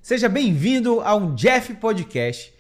Seja bem-vindo a um Jeff Podcast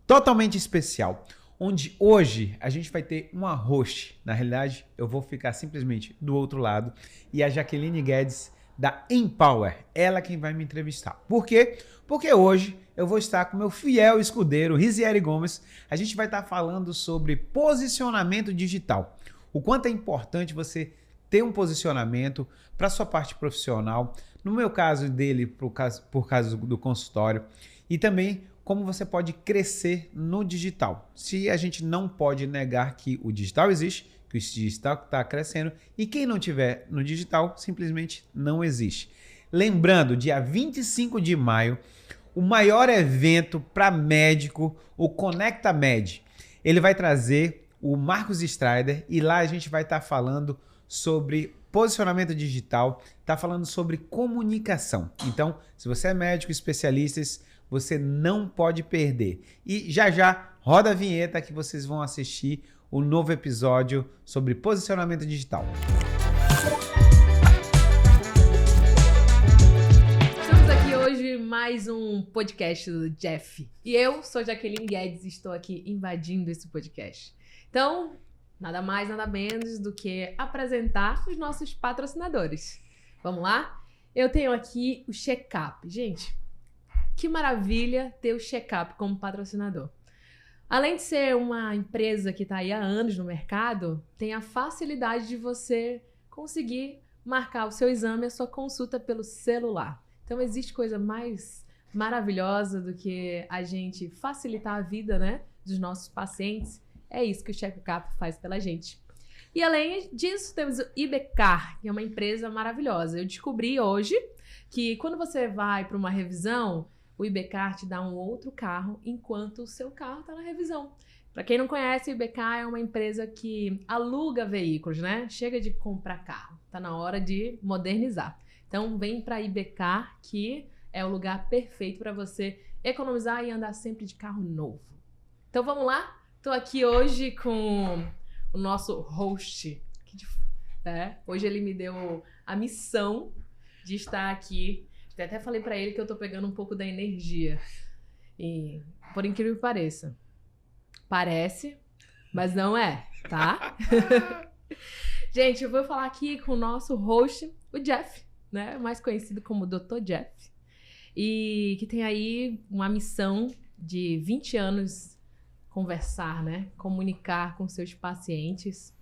totalmente especial, onde hoje a gente vai ter uma host. Na realidade, eu vou ficar simplesmente do outro lado e a Jaqueline Guedes da Empower, ela quem vai me entrevistar. Por quê? Porque hoje eu vou estar com meu fiel escudeiro, Rizieri Gomes. A gente vai estar falando sobre posicionamento digital. O quanto é importante você ter um posicionamento para sua parte profissional, no meu caso dele, por causa do consultório, e também como você pode crescer no digital. Se a gente não pode negar que o digital existe, que o digital está crescendo, e quem não tiver no digital simplesmente não existe. Lembrando, dia 25 de maio, o maior evento para médico, o Conecta Med. Ele vai trazer o Marcos Strider e lá a gente vai estar falando sobre posicionamento digital, tá falando sobre comunicação. Então, se você é médico, especialista, você não pode perder. E já roda a vinheta que vocês vão assistir o novo episódio sobre posicionamento digital. Estamos aqui hoje mais um podcast do Jeff. E eu sou Jaqueline Guedes e estou aqui invadindo esse podcast. Então, nada mais, nada menos do que apresentar os nossos patrocinadores. Vamos lá? Eu tenho aqui o Checkup. Gente, que maravilha ter o Checkup como patrocinador. Além de ser uma empresa que está aí há anos no mercado, tem a facilidade de você conseguir marcar o seu exame, a sua consulta pelo celular. Então, existe coisa mais maravilhosa do que a gente facilitar a vida, né, dos nossos pacientes. É isso que o Checkup faz pela gente. E além disso, temos o IBcar, que é uma empresa maravilhosa. Eu descobri hoje que quando você vai para uma revisão, o IBcar te dá um outro carro enquanto o seu carro está na revisão. Para quem não conhece, o IBcar é uma empresa que aluga veículos, né? Chega de comprar carro, está na hora de modernizar. Então vem para a IBcar, que é o lugar perfeito para você economizar e andar sempre de carro novo. Então vamos lá? Estou aqui hoje com o nosso host. Hoje ele me deu a missão de estar aqui. Até falei para ele que eu estou pegando um pouco da energia. E, por incrível que pareça, parece, mas não é, tá? Gente, eu vou falar aqui com o nosso host, o Jeff, né? Mais conhecido como Dr. Jeff. E que tem aí uma missão de 20 anos conversar, né? Comunicar com seus pacientes.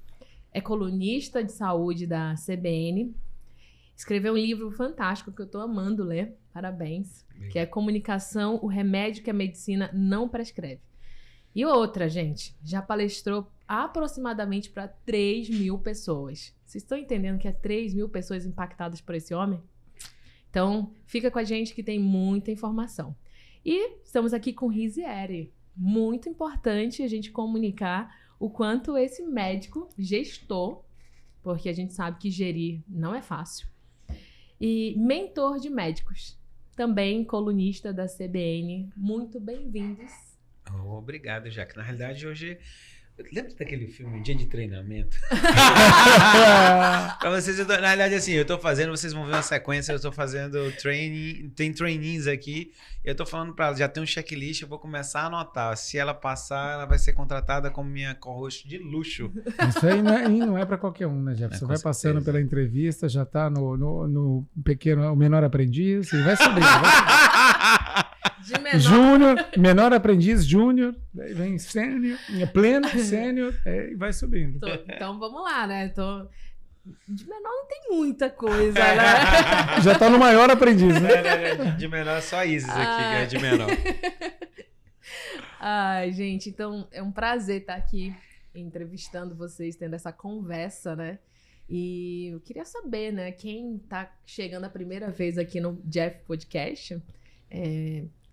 É colunista de saúde da CBN. Escreveu um livro fantástico que eu tô amando ler. Parabéns. Que é Comunicação, o remédio que a medicina não prescreve. E outra, gente, já palestrou aproximadamente para 3.000 pessoas. Vocês estão entendendo que é 3.000 pessoas impactadas por esse homem? Então, fica com a gente que tem muita informação. E estamos aqui com o Rizieri. Muito importante a gente comunicar o quanto esse médico gestor, porque a gente sabe que gerir não é fácil, e mentor de médicos, também colunista da CBN. Muito bem-vindos. Obrigado, Jaque. Na realidade, hoje... Lembra daquele filme Dia de Treinamento? Pra vocês, na realidade, assim, eu tô fazendo, vocês vão ver uma sequência, eu tô fazendo training, tem trainees aqui, eu tô falando pra ela, já tem um checklist, eu vou começar a anotar. Se ela passar, ela vai ser contratada como minha co-host de luxo. Isso aí não é pra qualquer um, né, Jeff? Você vai passando pela entrevista, já tá no pequeno, o menor aprendiz, e vai subindo, Júnior, menor aprendiz, júnior, daí vem sênior, pleno, sênior, e vai subindo. Então vamos lá, né? De menor não tem muita coisa, né? Já tá no maior aprendiz, né? De menor só a Isis aqui, que é de menor. Ai, gente, então é um prazer estar aqui entrevistando vocês, tendo essa conversa, né? E eu queria saber, né, quem tá chegando a primeira vez aqui no Jeff Podcast,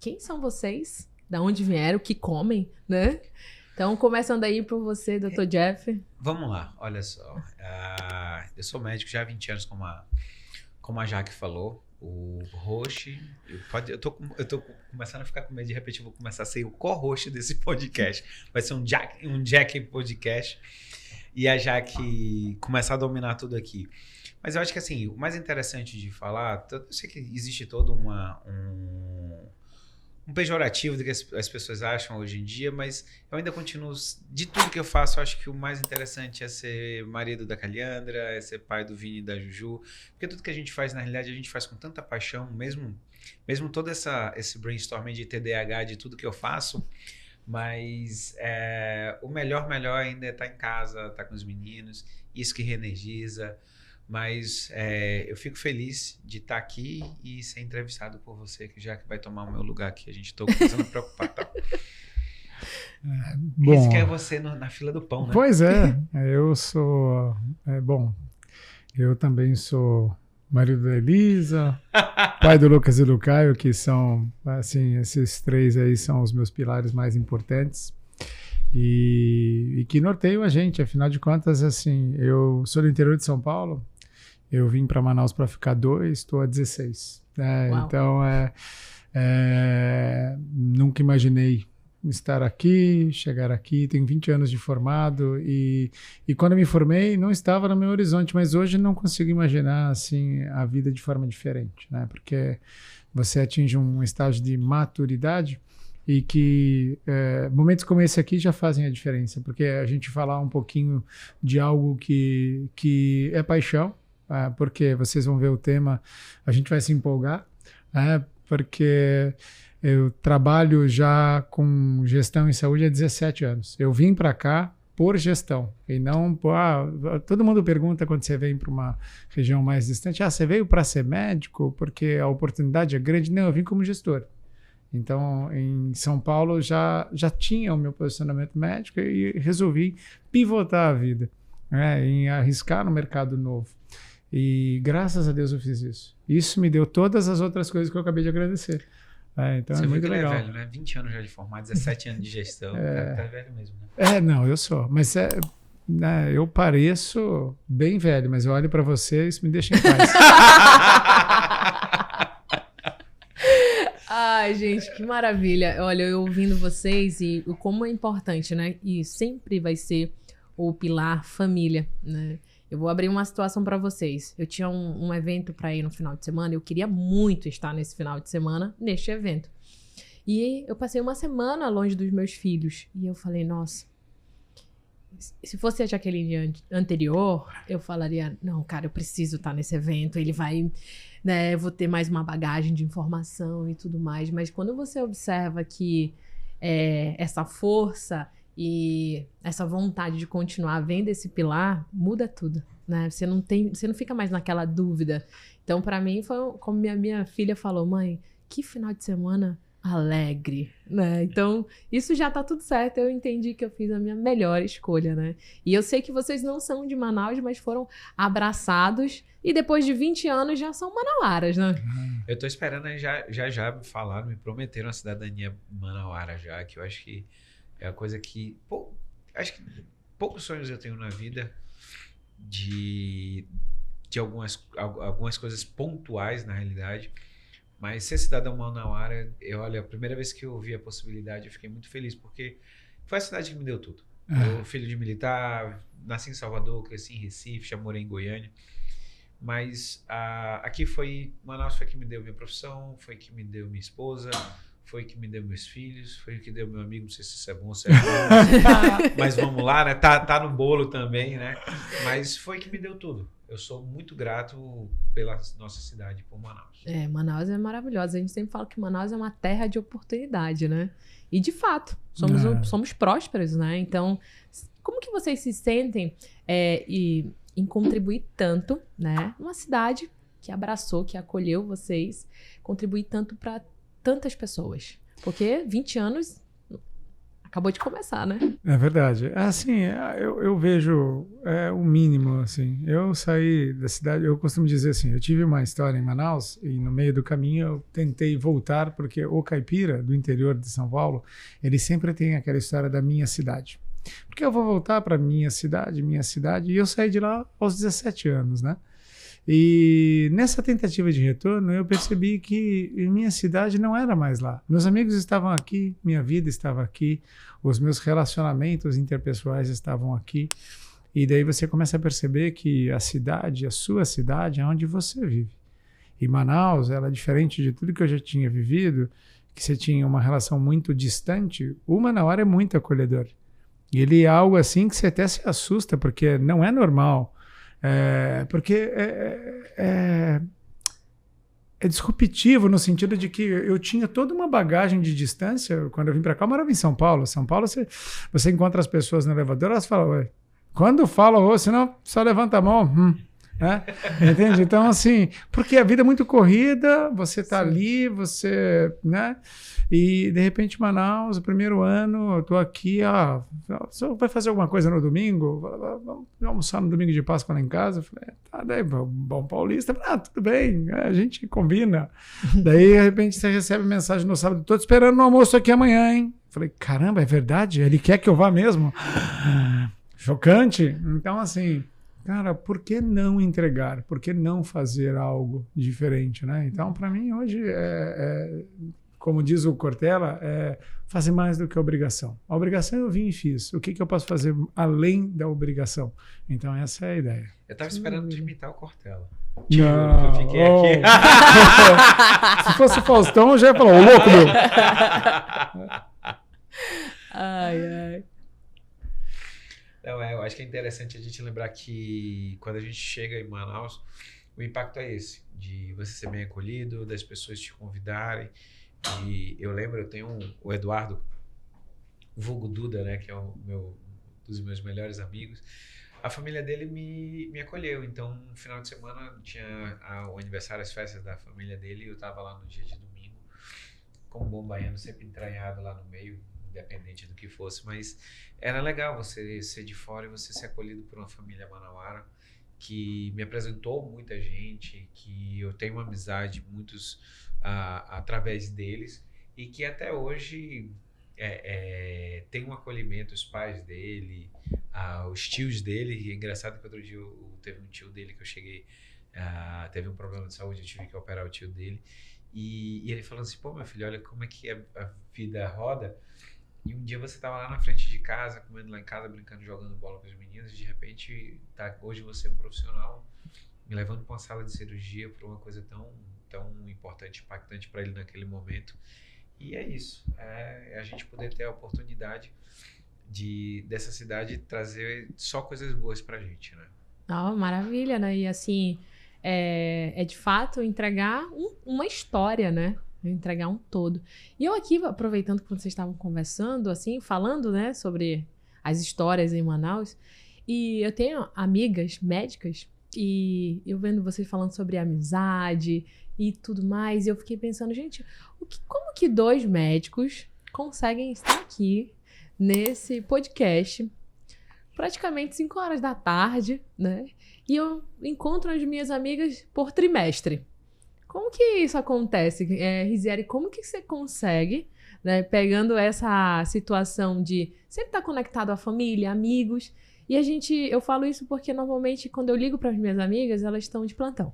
quem são vocês? Da onde vieram? O que comem, né? Então, começando aí por você, Dr. Jeff. Vamos lá, olha só. Eu sou médico já há 20 anos, como a Jaque falou. O host... Eu tô começando a ficar com medo, de repente eu vou começar a ser o co-host desse podcast. Vai ser um Jack Podcast. E a Jaque começar a dominar tudo aqui. Mas eu acho que assim, o mais interessante de falar, eu sei que existe todo pejorativo do que as pessoas acham hoje em dia, mas eu ainda continuo, de tudo que eu faço, eu acho que o mais interessante é ser marido da Caliandra, é ser pai do Vini e da Juju, porque tudo que a gente faz, na realidade, a gente faz com tanta paixão, mesmo todo esse brainstorming de TDAH, de tudo que eu faço, mas o melhor ainda é estar em casa, estar com os meninos, isso que reenergiza. Mas eu fico feliz de estar aqui e ser entrevistado por você, que já que vai tomar o meu lugar aqui. A gente está começando a preocupar. Tá? Bom, esse que é você na fila do pão, né? Pois é, eu sou... eu também sou marido da Elisa, pai do Lucas e do Caio, que são, assim, esses três aí são os meus pilares mais importantes. E que norteiam a gente, afinal de contas, assim, eu sou do interior de São Paulo, eu vim para Manaus para ficar 2, estou há 16. Então, nunca imaginei estar aqui, chegar aqui, tenho 20 anos de formado e quando eu me formei não estava no meu horizonte, mas hoje não consigo imaginar assim, a vida de forma diferente, né? Porque você atinge um estágio de maturidade e que momentos como esse aqui já fazem a diferença, porque a gente falar um pouquinho de algo que é paixão, porque vocês vão ver o tema, a gente vai se empolgar, porque eu trabalho já com gestão em saúde há 17 anos. Eu vim para cá por gestão e não todo mundo pergunta quando você vem para uma região mais distante, você veio para ser médico porque a oportunidade é grande? Não, eu vim como gestor. Então, em São Paulo já tinha o meu posicionamento médico e resolvi pivotar a vida, em arriscar no mercado novo. E graças a Deus eu fiz isso. Isso me deu todas as outras coisas que eu acabei de agradecer. Então você é muito legal. Ele é velho, né? 20 anos já de formado, 17 anos de gestão. Tá velho mesmo, né? Não, eu sou. Mas eu pareço bem velho, mas eu olho para você e isso me deixa em paz. Ai, gente, que maravilha. Olha, eu ouvindo vocês e como é importante, né? E sempre vai ser o pilar família, né? Eu vou abrir uma situação para vocês. Eu tinha um evento para ir no final de semana. Eu queria muito estar nesse final de semana, neste evento. E eu passei uma semana longe dos meus filhos. E eu falei, nossa, se fosse a Jaqueline anterior, eu falaria, não, cara, eu preciso estar nesse evento. Ele vai, né, eu vou ter mais uma bagagem de informação e tudo mais. Mas quando você observa que essa força e essa vontade de continuar vendo esse pilar, muda tudo, né? Você não fica mais naquela dúvida. Então, para mim, foi como minha filha falou, mãe, que final de semana alegre, né? Então, isso já tá tudo certo. Eu entendi que eu fiz a minha melhor escolha, né? E eu sei que vocês não são de Manaus, mas foram abraçados e depois de 20 anos já são manauaras, né? Eu tô esperando aí já me falaram, me prometeram a cidadania manauara já, que eu acho que é a coisa que... acho que poucos sonhos eu tenho na vida de algumas coisas pontuais, na realidade. Mas ser cidadão manauara, a primeira vez que eu vi a possibilidade, eu fiquei muito feliz, porque foi a cidade que me deu tudo. Eu, filho de militar, nasci em Salvador, cresci em Recife, já morei em Goiânia. Mas aqui Manaus foi que me deu minha profissão, foi que me deu minha esposa, foi que me deu meus filhos, foi que deu meu amigo, não sei se isso é bom ou se é bom, mas vamos lá, né? Tá no bolo também, né? Mas foi que me deu tudo. Eu sou muito grato pela nossa cidade, por Manaus. Manaus é maravilhosa. A gente sempre fala que Manaus é uma terra de oportunidade, né? E de fato, somos prósperos, né? Então, como que vocês se sentem em contribuir tanto, né? Uma cidade que abraçou, que acolheu vocês, contribuir tanto para tantas pessoas. Porque 20 anos acabou de começar, né? É verdade. Assim, eu vejo o mínimo, assim. Eu saí da cidade, eu costumo dizer assim, eu tive uma história em Manaus e no meio do caminho eu tentei voltar porque o caipira do interior de São Paulo, ele sempre tem aquela história da minha cidade. Porque eu vou voltar para minha cidade, e eu saí de lá aos 17 anos, né? E nessa tentativa de retorno, eu percebi que minha cidade não era mais lá. Meus amigos estavam aqui, minha vida estava aqui, os meus relacionamentos interpessoais estavam aqui. E daí você começa a perceber que a cidade, a sua cidade, é onde você vive. E Manaus, ela é diferente de tudo que eu já tinha vivido, que você tinha uma relação muito distante, o Manauara é muito acolhedor. E ele é algo assim que você até se assusta, porque não é normal. Porque é disruptivo no sentido de que eu tinha toda uma bagagem de distância. Quando eu vim para cá, eu morava em São Paulo. São Paulo, você encontra as pessoas no elevador, elas falam, ué, quando falam, senão só levanta a mão. Né? Entende? Então, assim, porque a vida é muito corrida, você está ali, né? E, de repente, Manaus, o primeiro ano, eu estou aqui, você vai fazer alguma coisa no domingo? Vamos almoçar no domingo de Páscoa lá em casa? Eu falei, tá, daí, bom paulista. Tudo bem, a gente combina. Daí, de repente, você recebe mensagem no sábado, estou te esperando no almoço aqui amanhã, hein? Eu falei, caramba, é verdade? Ele quer que eu vá mesmo? Chocante. Então, assim, cara, por que não entregar? Por que não fazer algo diferente, né? Então, para mim, hoje, como diz o Cortella, é fazer mais do que a obrigação. A obrigação eu vim e fiz. O que eu posso fazer além da obrigação? Então, essa é a ideia. Eu estava esperando te imitar o Cortella. Não, eu fiquei aqui. Se fosse o Faustão, eu já ia falar, ô louco, meu. Ai. Não, eu acho que é interessante a gente lembrar que quando a gente chega em Manaus, o impacto é esse, de você ser bem acolhido, das pessoas te convidarem. E eu lembro, eu tenho o Eduardo, o vulgo Duda, né, que é dos meus melhores amigos. A família dele me acolheu, então no final de semana tinha o aniversário, as festas da família dele, e eu estava lá no dia de domingo, como bom baiano, sempre entranhado lá no meio, independente do que fosse, mas era legal você ser de fora e você ser acolhido por uma família manauara que me apresentou muita gente, que eu tenho uma amizade, muitos através deles, e que até hoje tem um acolhimento, os pais dele, os tios dele. E é engraçado que outro dia teve um tio dele que eu cheguei, teve um problema de saúde, eu tive que operar o tio dele, e ele falando assim, pô, meu filho, olha como é que a vida roda. E um dia você estava lá na frente de casa, comendo lá em casa, brincando, jogando bola com os meninos, e de repente, hoje você é um profissional, me levando para uma sala de cirurgia, para uma coisa tão importante, impactante para ele naquele momento. E é isso, a gente poder ter a oportunidade dessa cidade trazer só coisas boas para a gente, né? Maravilha, né? E assim, é de fato entregar uma história, né? Entregar um todo. E eu aqui, aproveitando que vocês estavam conversando, assim, falando, né, sobre as histórias em Manaus, e eu tenho amigas médicas, e eu vendo vocês falando sobre amizade e tudo mais, e eu fiquei pensando, gente, como que 2 médicos conseguem estar aqui nesse podcast praticamente 5 horas da tarde, né? E eu encontro as minhas amigas por trimestre. Como que isso acontece, Rizieri? Como que você consegue, né, pegando essa situação de sempre estar conectado à família, amigos, e eu falo isso porque normalmente quando eu ligo para as minhas amigas, elas estão de plantão.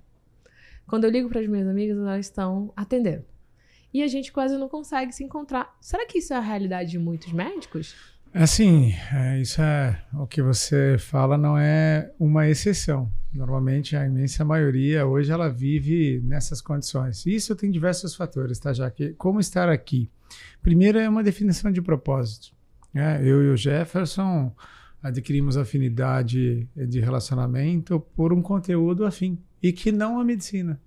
Quando eu ligo para as minhas amigas, elas estão atendendo. E a gente quase não consegue se encontrar. Será que isso é a realidade de muitos médicos? Assim, isso o que você fala não é uma exceção. Normalmente, a imensa maioria, hoje, ela vive nessas condições. Isso tem diversos fatores, tá, Jaque? Como estar aqui? Primeiro é uma definição de propósito. Eu e o Jefferson adquirimos afinidade de relacionamento por um conteúdo afim, e que não a medicina,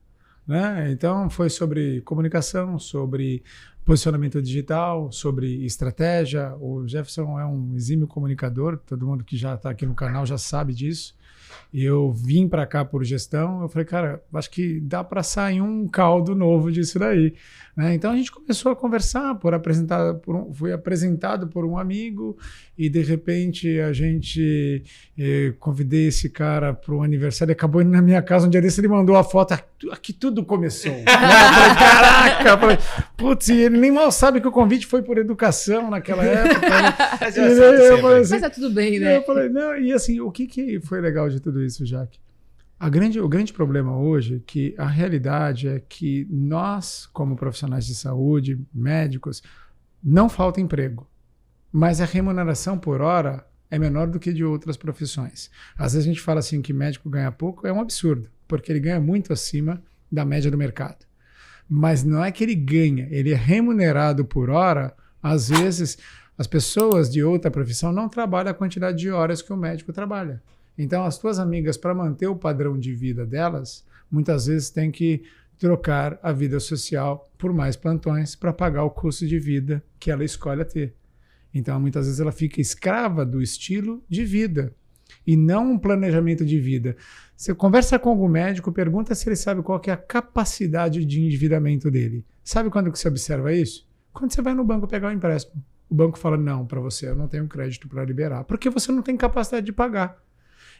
né? Então, foi sobre comunicação, sobre posicionamento digital, sobre estratégia. O Jefferson é um exímio comunicador, todo mundo que já está aqui no canal já sabe disso. Eu vim para cá por gestão, eu falei, cara, acho que dá para sair um caldo novo disso daí, né? Então a gente começou a conversar, fui apresentado por um amigo, e de repente a gente convidei esse cara para um aniversário, ele acabou indo na minha casa um dia desse, ele mandou a foto, aqui tudo começou. Né? Eu falei, caraca, putz, ele nem mal sabe que o convite foi por educação naquela época. Mas é tudo bem, né? Eu falei, não, e assim, o que foi legal de tudo isso, Jaque? O grande problema hoje é que a realidade é que nós, como profissionais de saúde, médicos, não falta emprego, mas a remuneração por hora é menor do que de outras profissões. Às vezes a gente fala assim que médico ganha pouco, é um absurdo, porque ele ganha muito acima da média do mercado. Mas não é que ele ganha, ele é remunerado por hora. Às vezes, as pessoas de outra profissão não trabalham a quantidade de horas que o médico trabalha. Então, as tuas amigas, para manter o padrão de vida delas, muitas vezes têm que trocar a vida social por mais plantões para pagar o custo de vida que ela escolhe ter. Então, muitas vezes ela fica escrava do estilo de vida e não um planejamento de vida. Você conversa com algum médico, pergunta se ele sabe qual que é a capacidade de endividamento dele. Sabe quando que você observa isso? Quando você vai no banco pegar um empréstimo. O banco fala, não, para você, eu não tenho crédito para liberar, porque você não tem capacidade de pagar.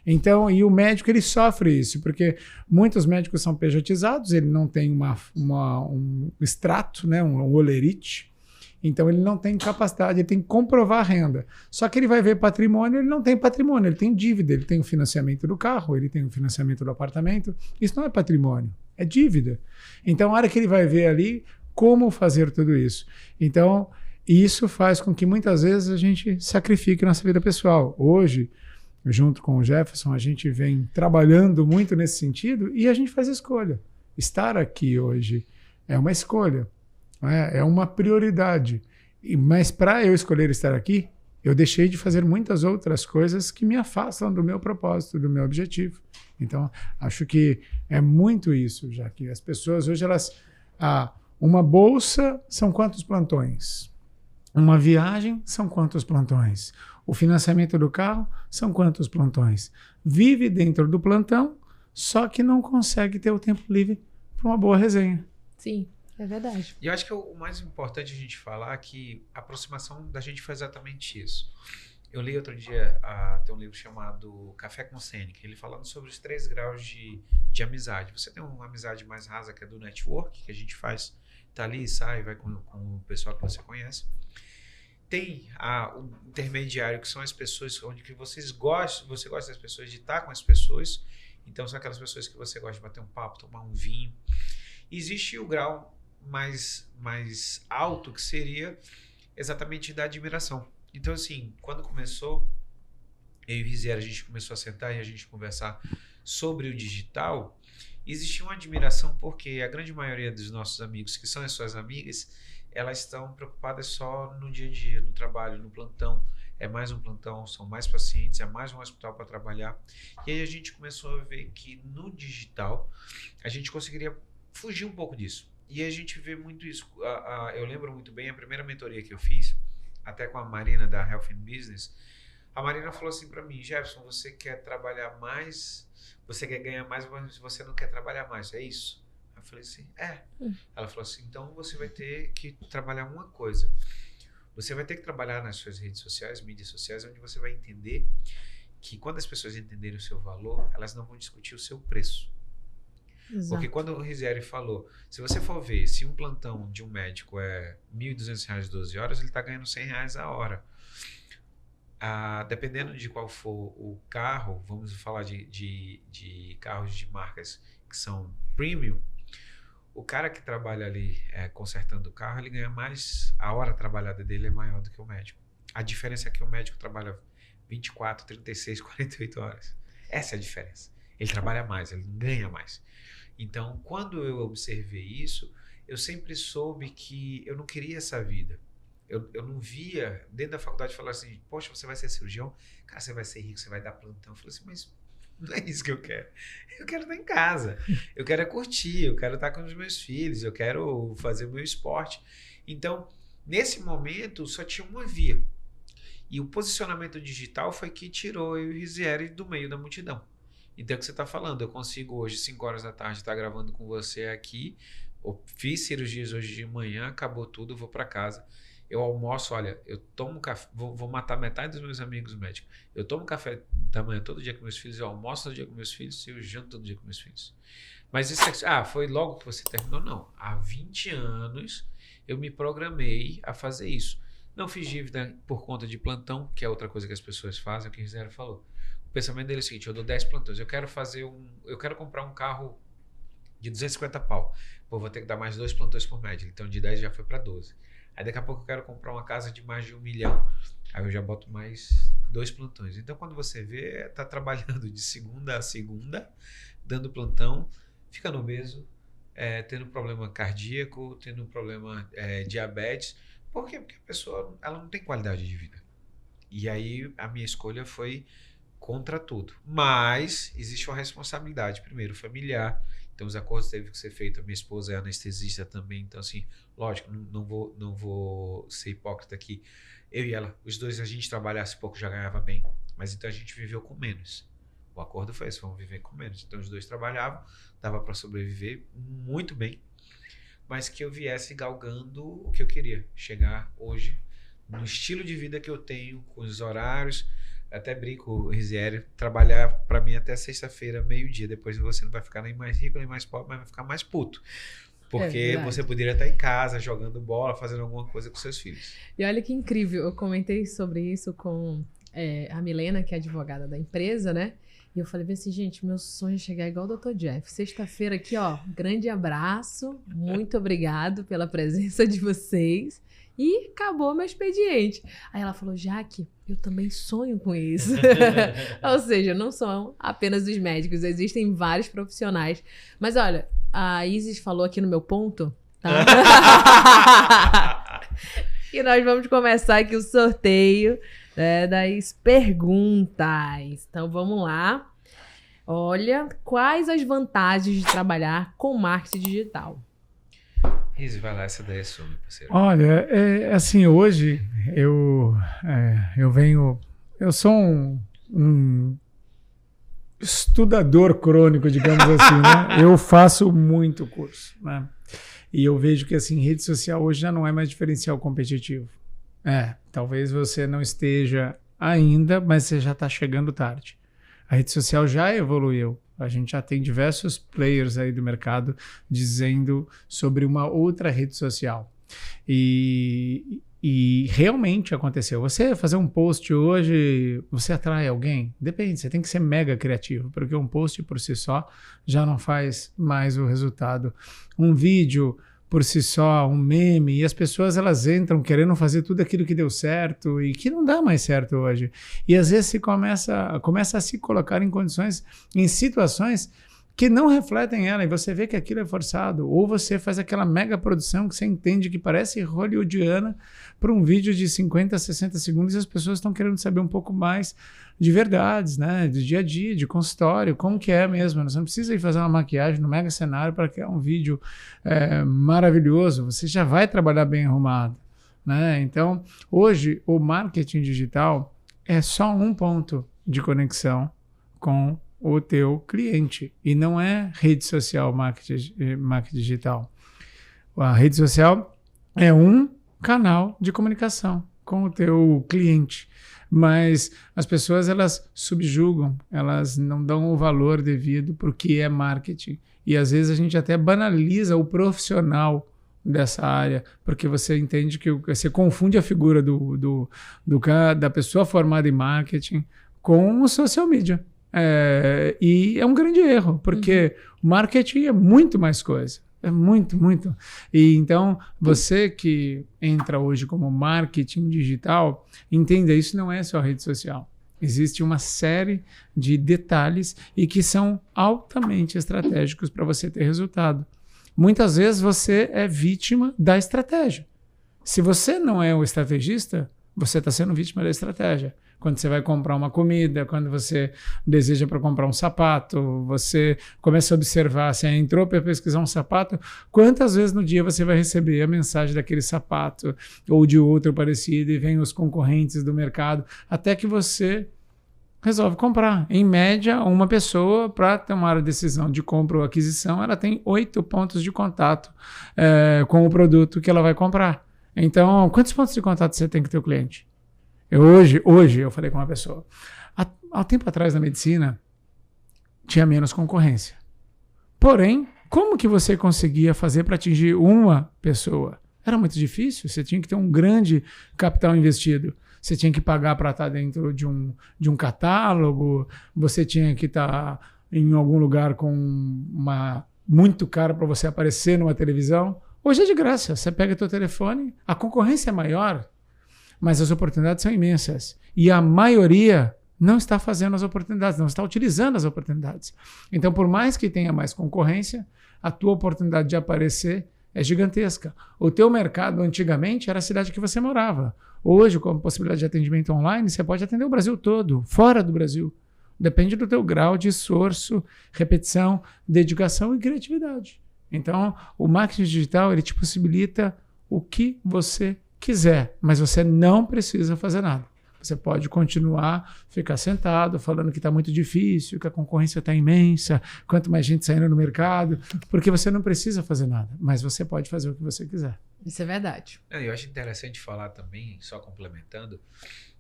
Então, e o médico, ele sofre isso, porque muitos médicos são pejotizados, ele não tem um extrato, né, um olerite, então ele não tem capacidade, ele tem que comprovar a renda. Só que ele vai ver patrimônio, ele não tem patrimônio, ele tem dívida, ele tem o financiamento do carro, ele tem o financiamento do apartamento, isso não é patrimônio, é dívida. Então, a hora que ele vai ver ali, como fazer tudo isso. Então, isso faz com que muitas vezes a gente sacrifique nossa vida pessoal. Hoje, junto com o Jefferson, a gente vem trabalhando muito nesse sentido e a gente faz escolha. Estar aqui hoje é uma escolha, é uma prioridade. Mas para eu escolher estar aqui, eu deixei de fazer muitas outras coisas que me afastam do meu propósito, do meu objetivo. Então, acho que é muito isso, já que as pessoas hoje, uma bolsa são quantos plantões? Uma viagem são quantos plantões? O financiamento do carro são quantos plantões? Vive dentro do plantão, só que não consegue ter o tempo livre para uma boa resenha. Sim, é verdade. E eu acho que o mais importante a gente falar é que a aproximação da gente foi exatamente isso. Eu li outro dia, tem um livro chamado Café com Sêneca, ele falando sobre os 3 graus de amizade. Você tem uma amizade mais rasa, que é do network, que a gente faz, tá ali, sai, vai com o pessoal que você conhece. Tem o intermediário, que são as pessoas onde que você gosta das pessoas, de estar com as pessoas. Então, são aquelas pessoas que você gosta de bater um papo, tomar um vinho. E existe o grau mais alto, que seria exatamente da admiração. Então, assim, quando começou, eu e o Riziera, a gente começou a sentar e a gente conversar sobre o digital, existia uma admiração porque a grande maioria dos nossos amigos, que são as suas amigas, elas estão preocupadas só no dia a dia, no trabalho, no plantão. É mais um plantão, são mais pacientes, é mais um hospital para trabalhar. E aí a gente começou a ver que no digital a gente conseguiria fugir um pouco disso. E a gente vê muito isso. Eu lembro muito bem a primeira mentoria que eu fiz, até com a Marina da Health and Business. A Marina falou assim para mim, Jefferson, você quer trabalhar mais, você quer ganhar mais, mas você não quer trabalhar mais, é isso? Eu falei assim, Ela falou assim, então você vai ter que trabalhar uma coisa. Você vai ter que trabalhar nas suas redes sociais, mídias sociais, onde você vai entender que quando as pessoas entenderem o seu valor, elas não vão discutir o seu preço. Exato. Porque quando o Rizieri falou, se você for ver, se um plantão de um médico é R$ 1.200 12 horas, ele está ganhando R$100 a hora. Dependendo de qual for o carro, vamos falar de carros de marcas que são premium, o cara que trabalha ali consertando o carro, ele ganha mais, a hora trabalhada dele é maior do que o médico. A diferença é que o médico trabalha 24, 36, 48 horas. Essa é a diferença. Ele trabalha mais, ele ganha mais. Então, quando eu observei isso, eu sempre soube que eu não queria essa vida. Eu não via, dentro da faculdade, falar assim, poxa, você vai ser cirurgião, cara, você vai ser rico, você vai dar plantão. Eu falei assim, mas não é isso que eu quero. Eu quero estar em casa, eu quero curtir, eu quero estar com os meus filhos, eu quero fazer o meu esporte. Então, nesse momento, só tinha uma via. E o posicionamento digital foi que tirou eu e o Rizieri do meio da multidão. Então, é o que você está falando, eu consigo hoje, 5 horas da tarde, estar gravando com você aqui, eu fiz cirurgias hoje de manhã, acabou tudo, vou para casa. Eu almoço, olha, eu tomo café, vou matar metade dos meus amigos médicos. Eu tomo café da manhã todo dia com meus filhos, eu almoço todo dia com meus filhos e eu janto todo dia com meus filhos. Mas isso foi logo que você terminou? Não. Há 20 anos eu me programei a fazer isso. Não fiz dívida por conta de plantão, que é outra coisa que as pessoas fazem, o que o Rizieri falou. O pensamento dele é o seguinte, eu dou 10 plantões, eu quero comprar um carro de 250 pau. Pô, vou ter que dar mais 2 plantões por média, então de 10 já foi para 12. Aí daqui a pouco eu quero comprar uma casa de mais de 1 milhão. Aí eu já boto mais 2 plantões. Então quando você vê, tá trabalhando de segunda a segunda, dando plantão, ficando obeso, tendo problema cardíaco, tendo problema diabetes. Por quê? Porque a pessoa ela não tem qualidade de vida. E aí a minha escolha foi contra tudo. Mas existe uma responsabilidade, primeiro, familiar. Então os acordos teve que ser feitos. A minha esposa é anestesista também. Então, assim, lógico, não vou ser hipócrita aqui. Eu e ela, os dois, a gente trabalhasse pouco, já ganhava bem. Mas então a gente viveu com menos. O acordo foi esse, vamos viver com menos. Então os dois trabalhavam, dava para sobreviver muito bem. Mas que eu viesse galgando o que eu queria. Chegar hoje no estilo de vida que eu tenho, com os horários. Até brinco, Rizieri, trabalhar para mim até sexta-feira, meio-dia. Depois você não vai ficar nem mais rico, nem mais pobre, mas vai ficar mais puto. Porque você poderia estar em casa, jogando bola, fazendo alguma coisa com seus filhos. E olha que incrível, eu comentei sobre isso com a Milena, que é advogada da empresa, né? E eu falei assim, gente, meu sonho é chegar igual o Dr. Jeff. Sexta-feira aqui, ó, grande abraço, muito obrigado pela presença de vocês. E acabou meu expediente. Aí ela falou, Jaque, eu também sonho com isso. Ou seja, não são apenas os médicos, existem vários profissionais. Mas olha, a Isis falou aqui no meu ponto, tá? E nós vamos começar aqui o sorteio das perguntas. Então vamos lá. Olha, quais as vantagens de trabalhar com marketing digital? Riz, vai lá, essa daí é sua, meu parceiro. Olha, assim, hoje eu sou um estudador crônico, digamos assim, né? Eu faço muito curso, né? E eu vejo que, assim, rede social hoje já não é mais diferencial competitivo. Talvez você não esteja ainda, mas você já está chegando tarde. A rede social já evoluiu. A gente já tem diversos players aí do mercado dizendo sobre uma outra rede social. E realmente aconteceu. Você fazer um post hoje, você atrai alguém? Depende, você tem que ser mega criativo, porque um post por si só já não faz mais o resultado. Um vídeo por si só, um meme, e as pessoas elas entram querendo fazer tudo aquilo que deu certo e que não dá mais certo hoje. E às vezes se começa a se colocar em situações que não refletem ela, e você vê que aquilo é forçado, ou você faz aquela mega produção que você entende que parece hollywoodiana para um vídeo de 50, 60 segundos e as pessoas estão querendo saber um pouco mais de verdades, né? Do dia a dia, de consultório, como que é mesmo. Você não precisa ir fazer uma maquiagem no mega cenário para criar um vídeo maravilhoso, você já vai trabalhar bem arrumado, né? Então, hoje, o marketing digital é só um ponto de conexão com o teu cliente, e não é rede social marketing digital. A rede social é um canal de comunicação com o teu cliente, mas as pessoas elas subjugam, elas não dão o valor devido para o que é marketing, e às vezes a gente até banaliza o profissional dessa área, porque você entende que você confunde a figura da pessoa formada em marketing com o social media. E é um grande erro, porque marketing é muito mais coisa. É muito, muito. E então, você que entra hoje como marketing digital, entenda, isso não é só rede social. Existe uma série de detalhes e que são altamente estratégicos para você ter resultado. Muitas vezes você é vítima da estratégia. Se você não é o estrategista, você está sendo vítima da estratégia. Quando você vai comprar uma comida, quando você deseja para comprar um sapato, você começa a observar, você entrou para pesquisar um sapato, quantas vezes no dia você vai receber a mensagem daquele sapato ou de outro parecido, e vem os concorrentes do mercado, até que você resolve comprar. Em média, uma pessoa, para tomar a decisão de compra ou aquisição, ela tem 8 pontos de contato com o produto que ela vai comprar. Então, quantos pontos de contato você tem com o teu cliente? Hoje eu falei com uma pessoa. Há tempo atrás na medicina tinha menos concorrência. Porém, como que você conseguia fazer para atingir uma pessoa? Era muito difícil, você tinha que ter um grande capital investido. Você tinha que pagar para estar dentro de um catálogo, você tinha que estar em algum lugar com muito caro para você aparecer numa televisão. Hoje é de graça, você pega teu telefone, a concorrência é maior, mas as oportunidades são imensas. E a maioria não está fazendo as oportunidades, não está utilizando as oportunidades. Então, por mais que tenha mais concorrência, a tua oportunidade de aparecer é gigantesca. O teu mercado, antigamente, era a cidade que você morava. Hoje, com a possibilidade de atendimento online, você pode atender o Brasil todo, fora do Brasil. Depende do teu grau de esforço, repetição, dedicação e criatividade. Então, o marketing digital, ele te possibilita o que você quiser, mas você não precisa fazer nada. Você pode continuar, ficar sentado, falando que está muito difícil, que a concorrência está imensa, quanto mais gente saindo no mercado, porque você não precisa fazer nada, mas você pode fazer o que você quiser. Isso é verdade. Eu acho interessante falar também, só complementando,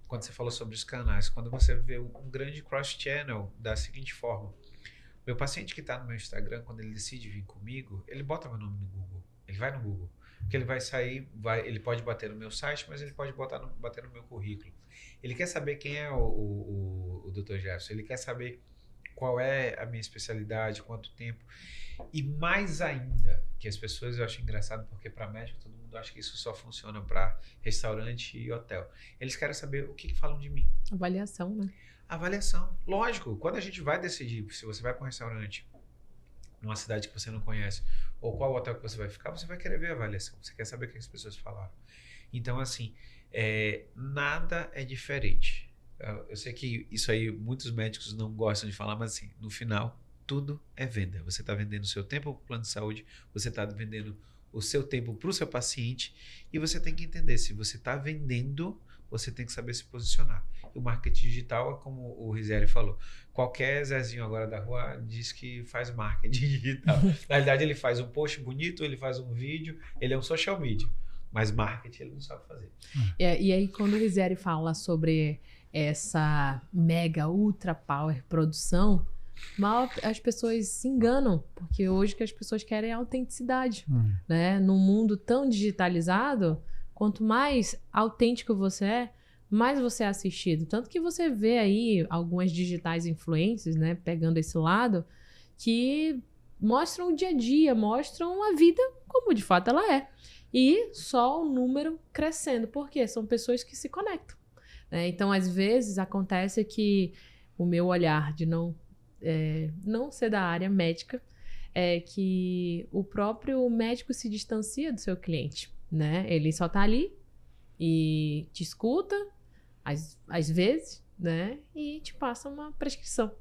quando você falou sobre os canais, quando você vê um grande cross-channel da seguinte forma. Meu paciente que está no meu Instagram, quando ele decide vir comigo, ele bota meu nome no Google, ele vai no Google. Porque ele vai sair, ele pode bater no meu site, mas ele pode bater no meu currículo. Ele quer saber quem é o Dr. Jefferson, ele quer saber qual é a minha especialidade, quanto tempo. E mais ainda, que as pessoas, eu acho engraçado, porque para médico todo mundo acha que isso só funciona para restaurante e hotel. Eles querem saber o que falam de mim. Avaliação, né? Avaliação. Lógico, quando a gente vai decidir se você vai para um restaurante numa cidade que você não conhece, ou qual hotel que você vai ficar, você vai querer ver a avaliação. Você quer saber o que as pessoas falaram. Então, assim, nada é diferente. Eu sei que isso aí muitos médicos não gostam de falar, mas assim, no final, tudo é venda. Você está vendendo o seu tempo para o plano de saúde, você está vendendo o seu tempo para o seu paciente, e você tem que entender, se você está vendendo, você tem que saber se posicionar. E o marketing digital é como o Rizieri falou. Qualquer Zezinho agora da rua diz que faz marketing digital. Na realidade, ele faz um post bonito, ele faz um vídeo, ele é um social media. Mas marketing ele não sabe fazer. E aí, quando o Rizieri fala sobre essa mega, ultra power produção, mal as pessoas se enganam. Porque hoje o que as pessoas querem é autenticidade. Né? Num mundo tão digitalizado, quanto mais autêntico você é, mais você é assistido. Tanto que você vê aí algumas digitais influencers, né, pegando esse lado, que mostram o dia a dia, mostram a vida como de fato ela é. E só o número crescendo. Por quê? São pessoas que se conectam. Né? Então, às vezes, acontece que o meu olhar de não ser da área médica é que o próprio médico se distancia do seu cliente. Né? Ele só tá ali e te escuta, às vezes, né? E te passa uma prescrição.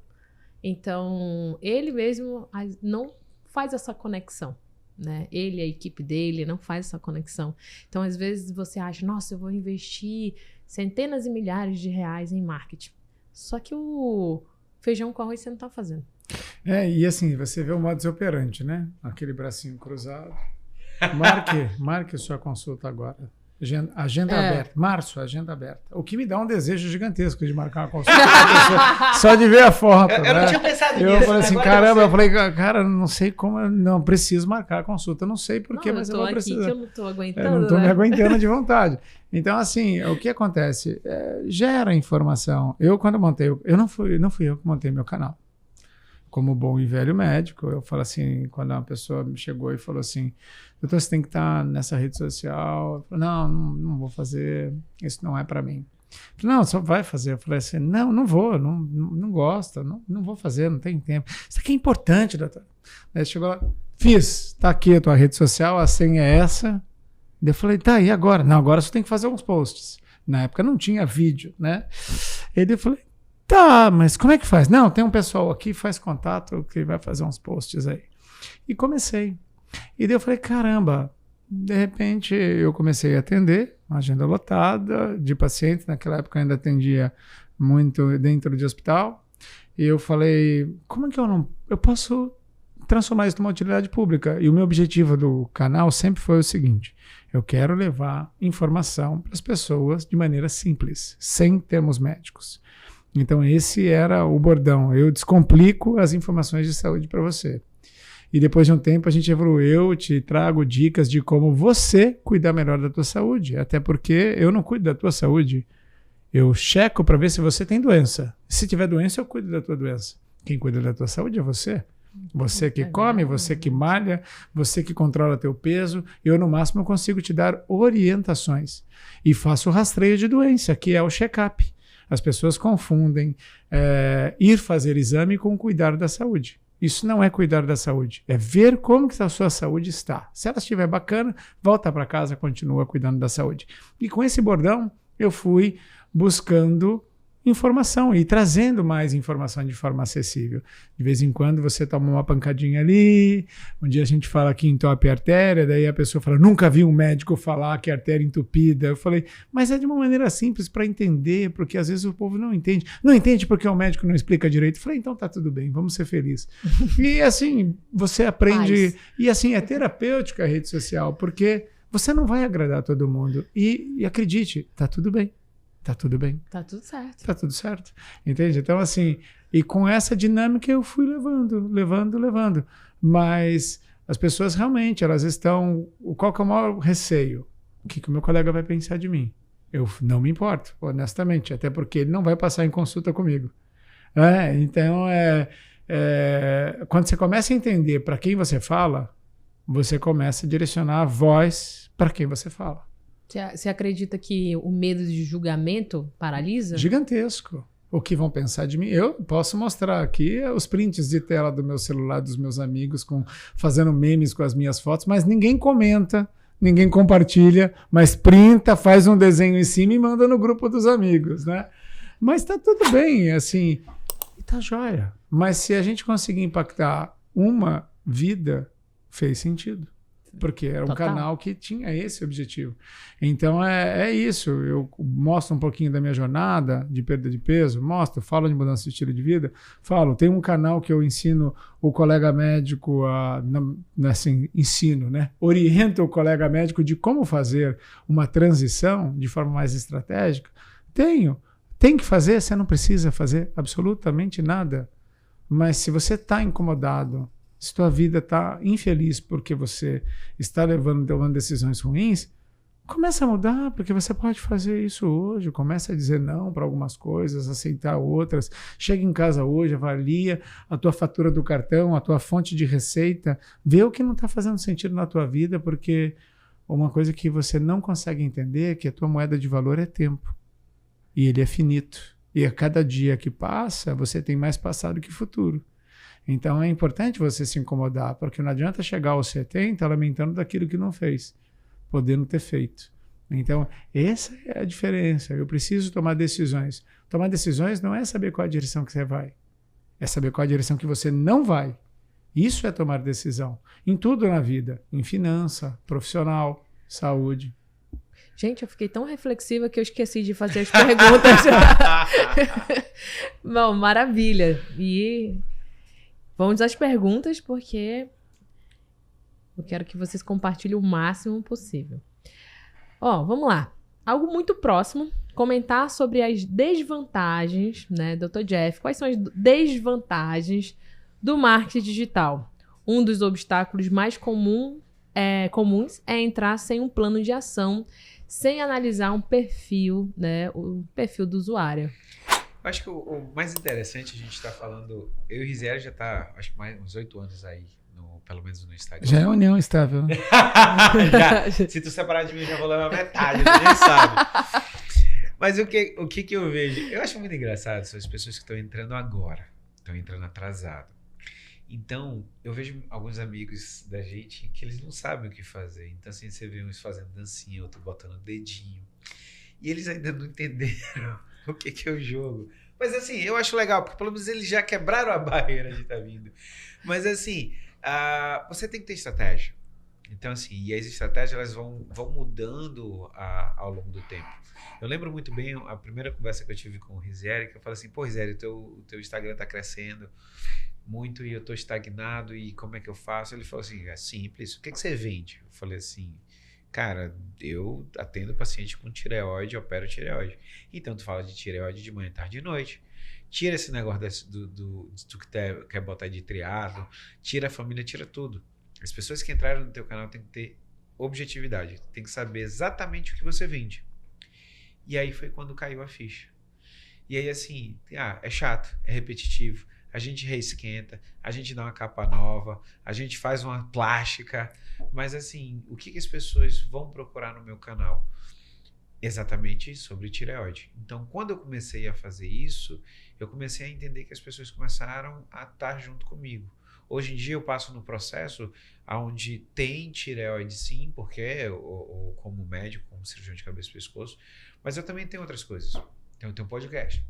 Então, ele mesmo não faz essa conexão, né? Ele e a equipe dele não faz essa conexão. Então, às vezes, você acha, nossa, eu vou investir centenas e milhares de reais em marketing. Só que o feijão com arroz você não tá fazendo. E assim, você vê o modus operandi, né? Aquele bracinho cruzado. Marque sua consulta agora. Agenda aberta. Março, agenda aberta. O que me dá um desejo gigantesco de marcar uma consulta. Só de ver a foto. Eu não tinha pensado nisso. Eu falei assim, caramba, eu falei, cara, não sei como, não preciso marcar a consulta. Não sei porquê, mas eu vou precisar. Eu não tô aguentando. Não estou me aguentando de vontade. Então, assim, o que acontece? Gera informação. Eu, quando montei, não fui eu que montei meu canal. Como bom e velho médico, eu falo assim, quando uma pessoa me chegou e falou assim, doutor, você tem que estar nessa rede social. Eu falei, não vou fazer, isso não é para mim. Eu falei, não, só vai fazer. Eu falei assim, não vou, não gosto, não vou fazer, não tenho tempo. Isso aqui é importante, doutor. Aí chegou lá, fiz, tá aqui a tua rede social, a senha é essa. Daí eu falei, tá, e agora? Não, agora você tem que fazer uns posts. Na época não tinha vídeo, né? E daí eu falei, tá, mas como é que faz? Não, tem um pessoal aqui, faz contato, que vai fazer uns posts aí. E comecei. E daí eu falei, caramba, de repente eu comecei a atender, uma agenda lotada de pacientes, naquela época eu ainda atendia muito dentro de hospital, e eu falei, como é que eu posso transformar isso numa utilidade pública? E o meu objetivo do canal sempre foi o seguinte, eu quero levar informação para as pessoas de maneira simples, sem termos médicos. Então esse era o bordão, eu descomplico as informações de saúde para você. E depois de um tempo a gente evoluiu, te trago dicas de como você cuidar melhor da tua saúde, até porque eu não cuido da tua saúde, eu checo para ver se você tem doença. Se tiver doença, eu cuido da tua doença. Quem cuida da tua saúde é você. Você que come, você que malha, você que controla teu peso. Eu, no máximo, consigo te dar orientações. E faço o rastreio de doença, que é o check-up. As pessoas confundem ir fazer exame com cuidar da saúde. Isso não é cuidar da saúde, é ver como que a sua saúde está. Se ela estiver bacana, volta para casa, continua cuidando da saúde. E com esse bordão, eu fui buscando informação e trazendo mais informação de forma acessível. De vez em quando você toma uma pancadinha ali, um dia a gente fala que entope a artéria, daí a pessoa fala, nunca vi um médico falar que a artéria é entupida. Eu falei, mas é de uma maneira simples para entender, porque às vezes o povo não entende. Não entende porque o médico não explica direito. Eu falei, então tá tudo bem, vamos ser felizes. E assim, você aprende, e assim, é terapêutica a rede social, porque você não vai agradar todo mundo. E acredite, tá tudo bem. Tá tudo bem. Tá tudo certo. Tá tudo certo. Entende? Então, assim, e com essa dinâmica eu fui levando. Mas as pessoas realmente, elas estão... Qual que é o maior receio? O que o meu colega vai pensar de mim? Eu não me importo, honestamente, até porque ele não vai passar em consulta comigo. Então, quando você começa a entender para quem você fala, você começa a direcionar a voz para quem você fala. Você acredita que o medo de julgamento paralisa? Gigantesco. O que vão pensar de mim? Eu posso mostrar aqui os prints de tela do meu celular, dos meus amigos, fazendo memes com as minhas fotos, mas ninguém comenta, ninguém compartilha, mas printa, faz um desenho em cima e manda no grupo dos amigos, né? Mas tá tudo bem, assim, e tá jóia. Mas se a gente conseguir impactar uma vida, fez sentido. Porque era um canal que tinha esse objetivo. Então é isso. Eu mostro um pouquinho da minha jornada de perda de peso, falo de mudança de estilo de vida, tem um canal que eu ensino o colega médico oriento o colega médico de como fazer uma transição de forma mais estratégica. Tem que fazer, você não precisa fazer absolutamente nada. Mas se você está incomodado, se tua vida está infeliz porque você está tomando decisões ruins, começa a mudar, porque você pode fazer isso hoje. Começa a dizer não para algumas coisas, aceitar outras. Chega em casa hoje, avalia a tua fatura do cartão, a tua fonte de receita, vê o que não está fazendo sentido na tua vida, porque uma coisa que você não consegue entender é que a tua moeda de valor é tempo. E ele é finito. E a cada dia que passa, você tem mais passado que futuro. Então é importante você se incomodar, porque não adianta chegar aos 70 lamentando daquilo que não fez, podendo ter feito. Então essa é a diferença. Eu preciso tomar decisões. Tomar decisões não é saber qual é a direção que você vai, é saber qual é a direção que você não vai. Isso é tomar decisão. Em tudo na vida, em finança, profissional, saúde. Gente, eu fiquei tão reflexiva que eu esqueci de fazer as perguntas. Bom, maravilha. E... vamos às perguntas, porque eu quero que vocês compartilhem o máximo possível. Vamos lá. Algo muito próximo, comentar sobre as desvantagens, né, Dr. Jeff, quais são as desvantagens do marketing digital? Um dos obstáculos mais comuns é entrar sem um plano de ação, sem analisar um perfil, né, o perfil do usuário. Eu acho que o mais interessante, a gente está falando... Eu e Rizieri já está, acho que mais uns 8 anos aí, pelo menos no Instagram. Já é união estável, né? Se tu separar de mim, já vou levar metade, tu nem sabe. Mas o que eu vejo? Eu acho muito engraçado, são as pessoas que estão entrando agora, estão entrando atrasado. Então, eu vejo alguns amigos da gente que eles não sabem o que fazer. Então, assim, você vê uns fazendo dancinha, outro botando o dedinho. E eles ainda não entenderam o que é o jogo. Mas assim, eu acho legal, porque pelo menos eles já quebraram a barreira de estar vindo. Mas assim, você tem que ter estratégia. Então assim, e as estratégias elas vão mudando ao longo do tempo. Eu lembro muito bem a primeira conversa que eu tive com o Rizieri, que eu falei assim, pô Rizieri, o teu Instagram está crescendo muito e eu estou estagnado e como é que eu faço? Ele falou assim, é simples, o que você vende? Eu falei assim, cara, eu atendo paciente com tireoide, opero tireoide. Então, tu fala de tireoide de manhã, tarde e noite. Tira esse negócio do que quer botar de triado, tira a família, tira tudo. As pessoas que entraram no teu canal têm que ter objetividade, tem que saber exatamente o que você vende. E aí foi quando caiu a ficha. E aí assim, é chato, é repetitivo, a gente reesquenta, a gente dá uma capa nova, a gente faz uma plástica, mas assim, o que as pessoas vão procurar no meu canal? Exatamente sobre tireoide. Então, quando eu comecei a fazer isso, eu comecei a entender que as pessoas começaram a estar junto comigo. Hoje em dia eu passo no processo onde tem tireoide sim, porque ou como médico, como cirurgião de cabeça e pescoço, mas eu também tenho outras coisas. Eu tenho um podcast.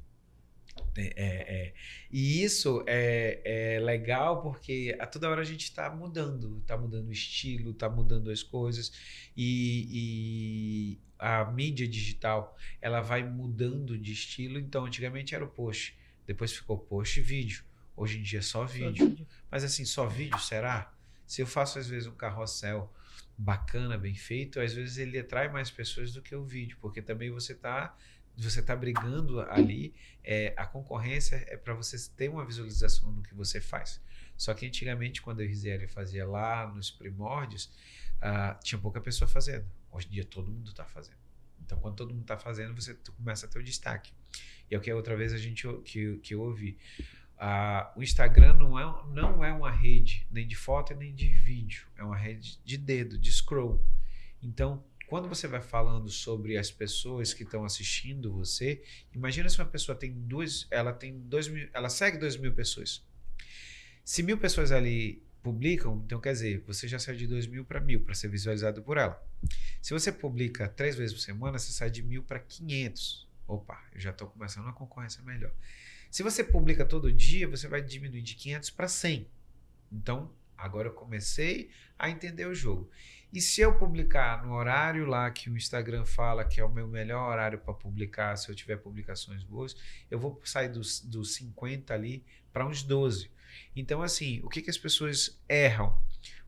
E isso é legal porque a toda hora a gente está mudando o estilo, está mudando as coisas e a mídia digital ela vai mudando de estilo. Então antigamente era o post, depois ficou post e vídeo, hoje em dia é só vídeo. Mas assim, só vídeo, será? Se eu faço às vezes um carrossel bacana, bem feito, às vezes ele atrai mais pessoas do que o vídeo, porque também você tá brigando ali, a concorrência é para você ter uma visualização no que você faz. Só que antigamente, quando a RZL fazia lá nos primórdios, tinha pouca pessoa fazendo. Hoje em dia todo mundo está fazendo. Então, quando todo mundo está fazendo, você começa a ter o destaque. E é o que outra vez que eu ouvi. O Instagram não é uma rede nem de foto nem de vídeo. É uma rede de dedo, de scroll. Então, quando você vai falando sobre as pessoas que estão assistindo você, imagina se uma pessoa ela segue 2.000 pessoas. Se 1.000 pessoas ali publicam, então quer dizer, você já sai de 2.000 para 1.000 para ser visualizado por ela. Se você publica 3 vezes por semana, você sai de 1.000 para 500. Opa, eu já estou começando uma concorrência melhor. Se você publica todo dia, você vai diminuir de 500 para 100. Então, agora eu comecei a entender o jogo. E se eu publicar no horário lá que o Instagram fala que é o meu melhor horário para publicar, se eu tiver publicações boas, eu vou sair dos 50 ali para uns 12. Então, assim, o que as pessoas erram?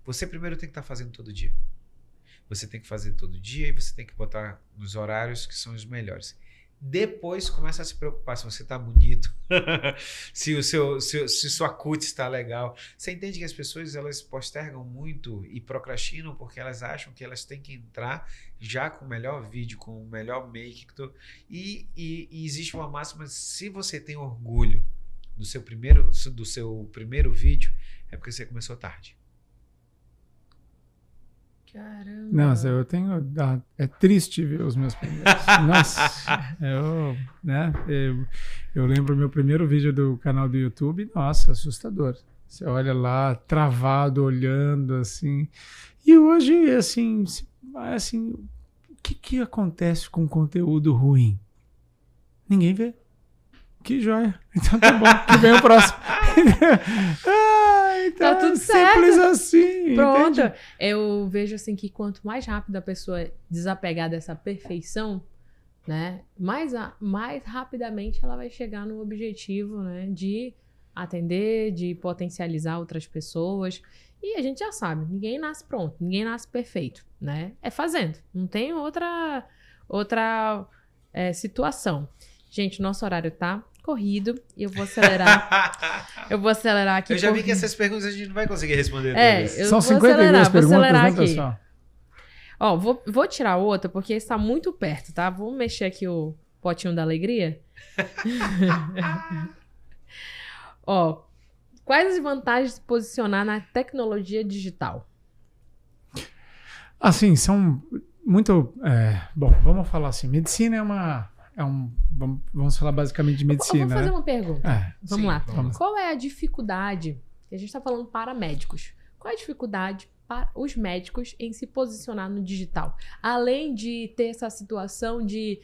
Você primeiro tem que estar fazendo todo dia. Você tem que fazer todo dia e você tem que botar nos horários que são os melhores. Depois começa a se preocupar se você está bonito, se sua cutis está legal. Você entende que as pessoas elas postergam muito e procrastinam porque elas acham que elas têm que entrar já com o melhor vídeo, com o melhor make. E existe uma máxima, se você tem orgulho do seu primeiro vídeo, é porque você começou tarde. Caramba. Nossa, eu tenho... é triste ver os meus primeiros. Nossa, eu lembro o meu primeiro vídeo do canal do YouTube, nossa, assustador. Você olha lá, travado, olhando, assim. E hoje, assim, o que acontece com conteúdo ruim? Ninguém vê. Que joia. Então tá bom, que vem o próximo. Tá tudo certo. Simples assim. Pronto. Entende? Eu vejo assim que quanto mais rápido a pessoa desapegar dessa perfeição, né, mais rapidamente ela vai chegar no objetivo, né, de atender, de potencializar outras pessoas. E a gente já sabe, ninguém nasce pronto, ninguém nasce perfeito, né? É fazendo. Não tem outra situação. Gente, nosso horário tá corrido e eu vou acelerar aqui. Eu já vi que essas perguntas a gente não vai conseguir responder. São 52 perguntas, né, aqui. pessoal? Ó, vou tirar outra porque está muito perto, tá? Vou mexer aqui o potinho da alegria. Ó, quais as vantagens de se posicionar na tecnologia digital? Assim, são muito... bom, vamos falar assim, medicina vamos falar basicamente de medicina. Eu vou fazer uma pergunta. Vamos lá. Vamos. Qual é a dificuldade, que a gente está falando para médicos, qual é a dificuldade para os médicos em se posicionar no digital? Além de ter essa situação de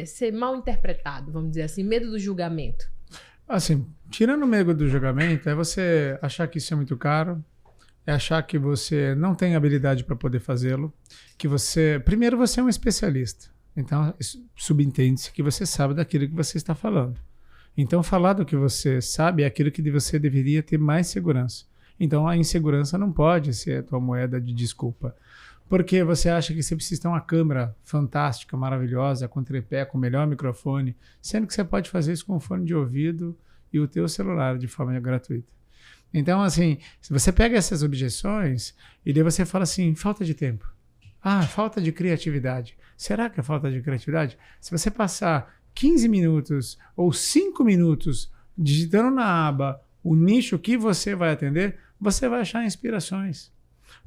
ser mal interpretado, vamos dizer assim, medo do julgamento. Assim, tirando o medo do julgamento, é você achar que isso é muito caro, é achar que você não tem habilidade para poder fazê-lo, que primeiro você é um especialista. Então, subentende-se que você sabe daquilo que você está falando. Então, falar do que você sabe é aquilo que você deveria ter mais segurança. Então, a insegurança não pode ser a tua moeda de desculpa. Porque você acha que você precisa ter uma câmera fantástica, maravilhosa, com tripé, com o melhor microfone, sendo que você pode fazer isso com um fone de ouvido e o teu celular de forma gratuita. Então, assim, se você pega essas objeções e daí você fala assim, falta de tempo. Falta de criatividade. Será que é falta de criatividade? Se você passar 15 minutos ou 5 minutos digitando na aba o nicho que você vai atender, você vai achar inspirações.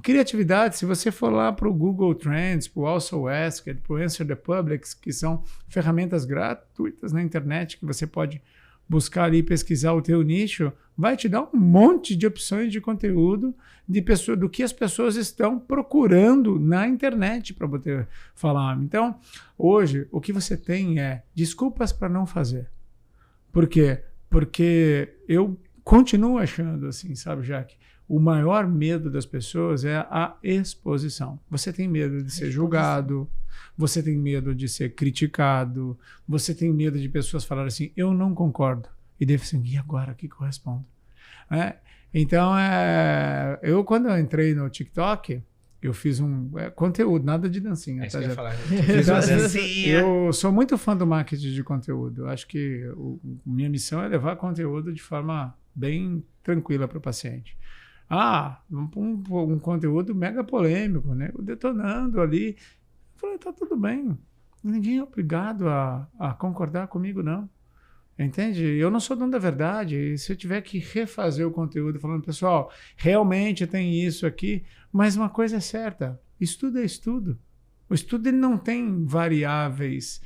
Criatividade, se você for lá para o Google Trends, para o Also Asked, para o Answer the Public, que são ferramentas gratuitas na internet que você pode buscar ali, pesquisar o teu nicho, vai te dar um monte de opções de conteúdo do que as pessoas estão procurando na internet para poder falar. Então, hoje, o que você tem é desculpas para não fazer. Por quê? Porque eu continuo achando assim, sabe, Jaque? O maior medo das pessoas é a exposição. Você tem medo de ser julgado, você tem medo de ser criticado, você tem medo de pessoas falarem assim, eu não concordo. E deve ser, e agora, o que eu respondo? Então, eu quando eu entrei no TikTok, eu fiz conteúdo, nada de dancinha. É isso que eu ia falar. Fiz uma dancinha. Eu sou muito fã do marketing de conteúdo. Eu acho que minha missão é levar conteúdo de forma bem tranquila para o paciente. Um conteúdo mega polêmico, né? Detonando ali. Eu falei, tá tudo bem. Ninguém é obrigado a concordar comigo, não. Entende? Eu não sou dono da verdade. E se eu tiver que refazer o conteúdo falando, pessoal, realmente tem isso aqui, mas uma coisa é certa, estudo é estudo. O estudo ele não tem variáveis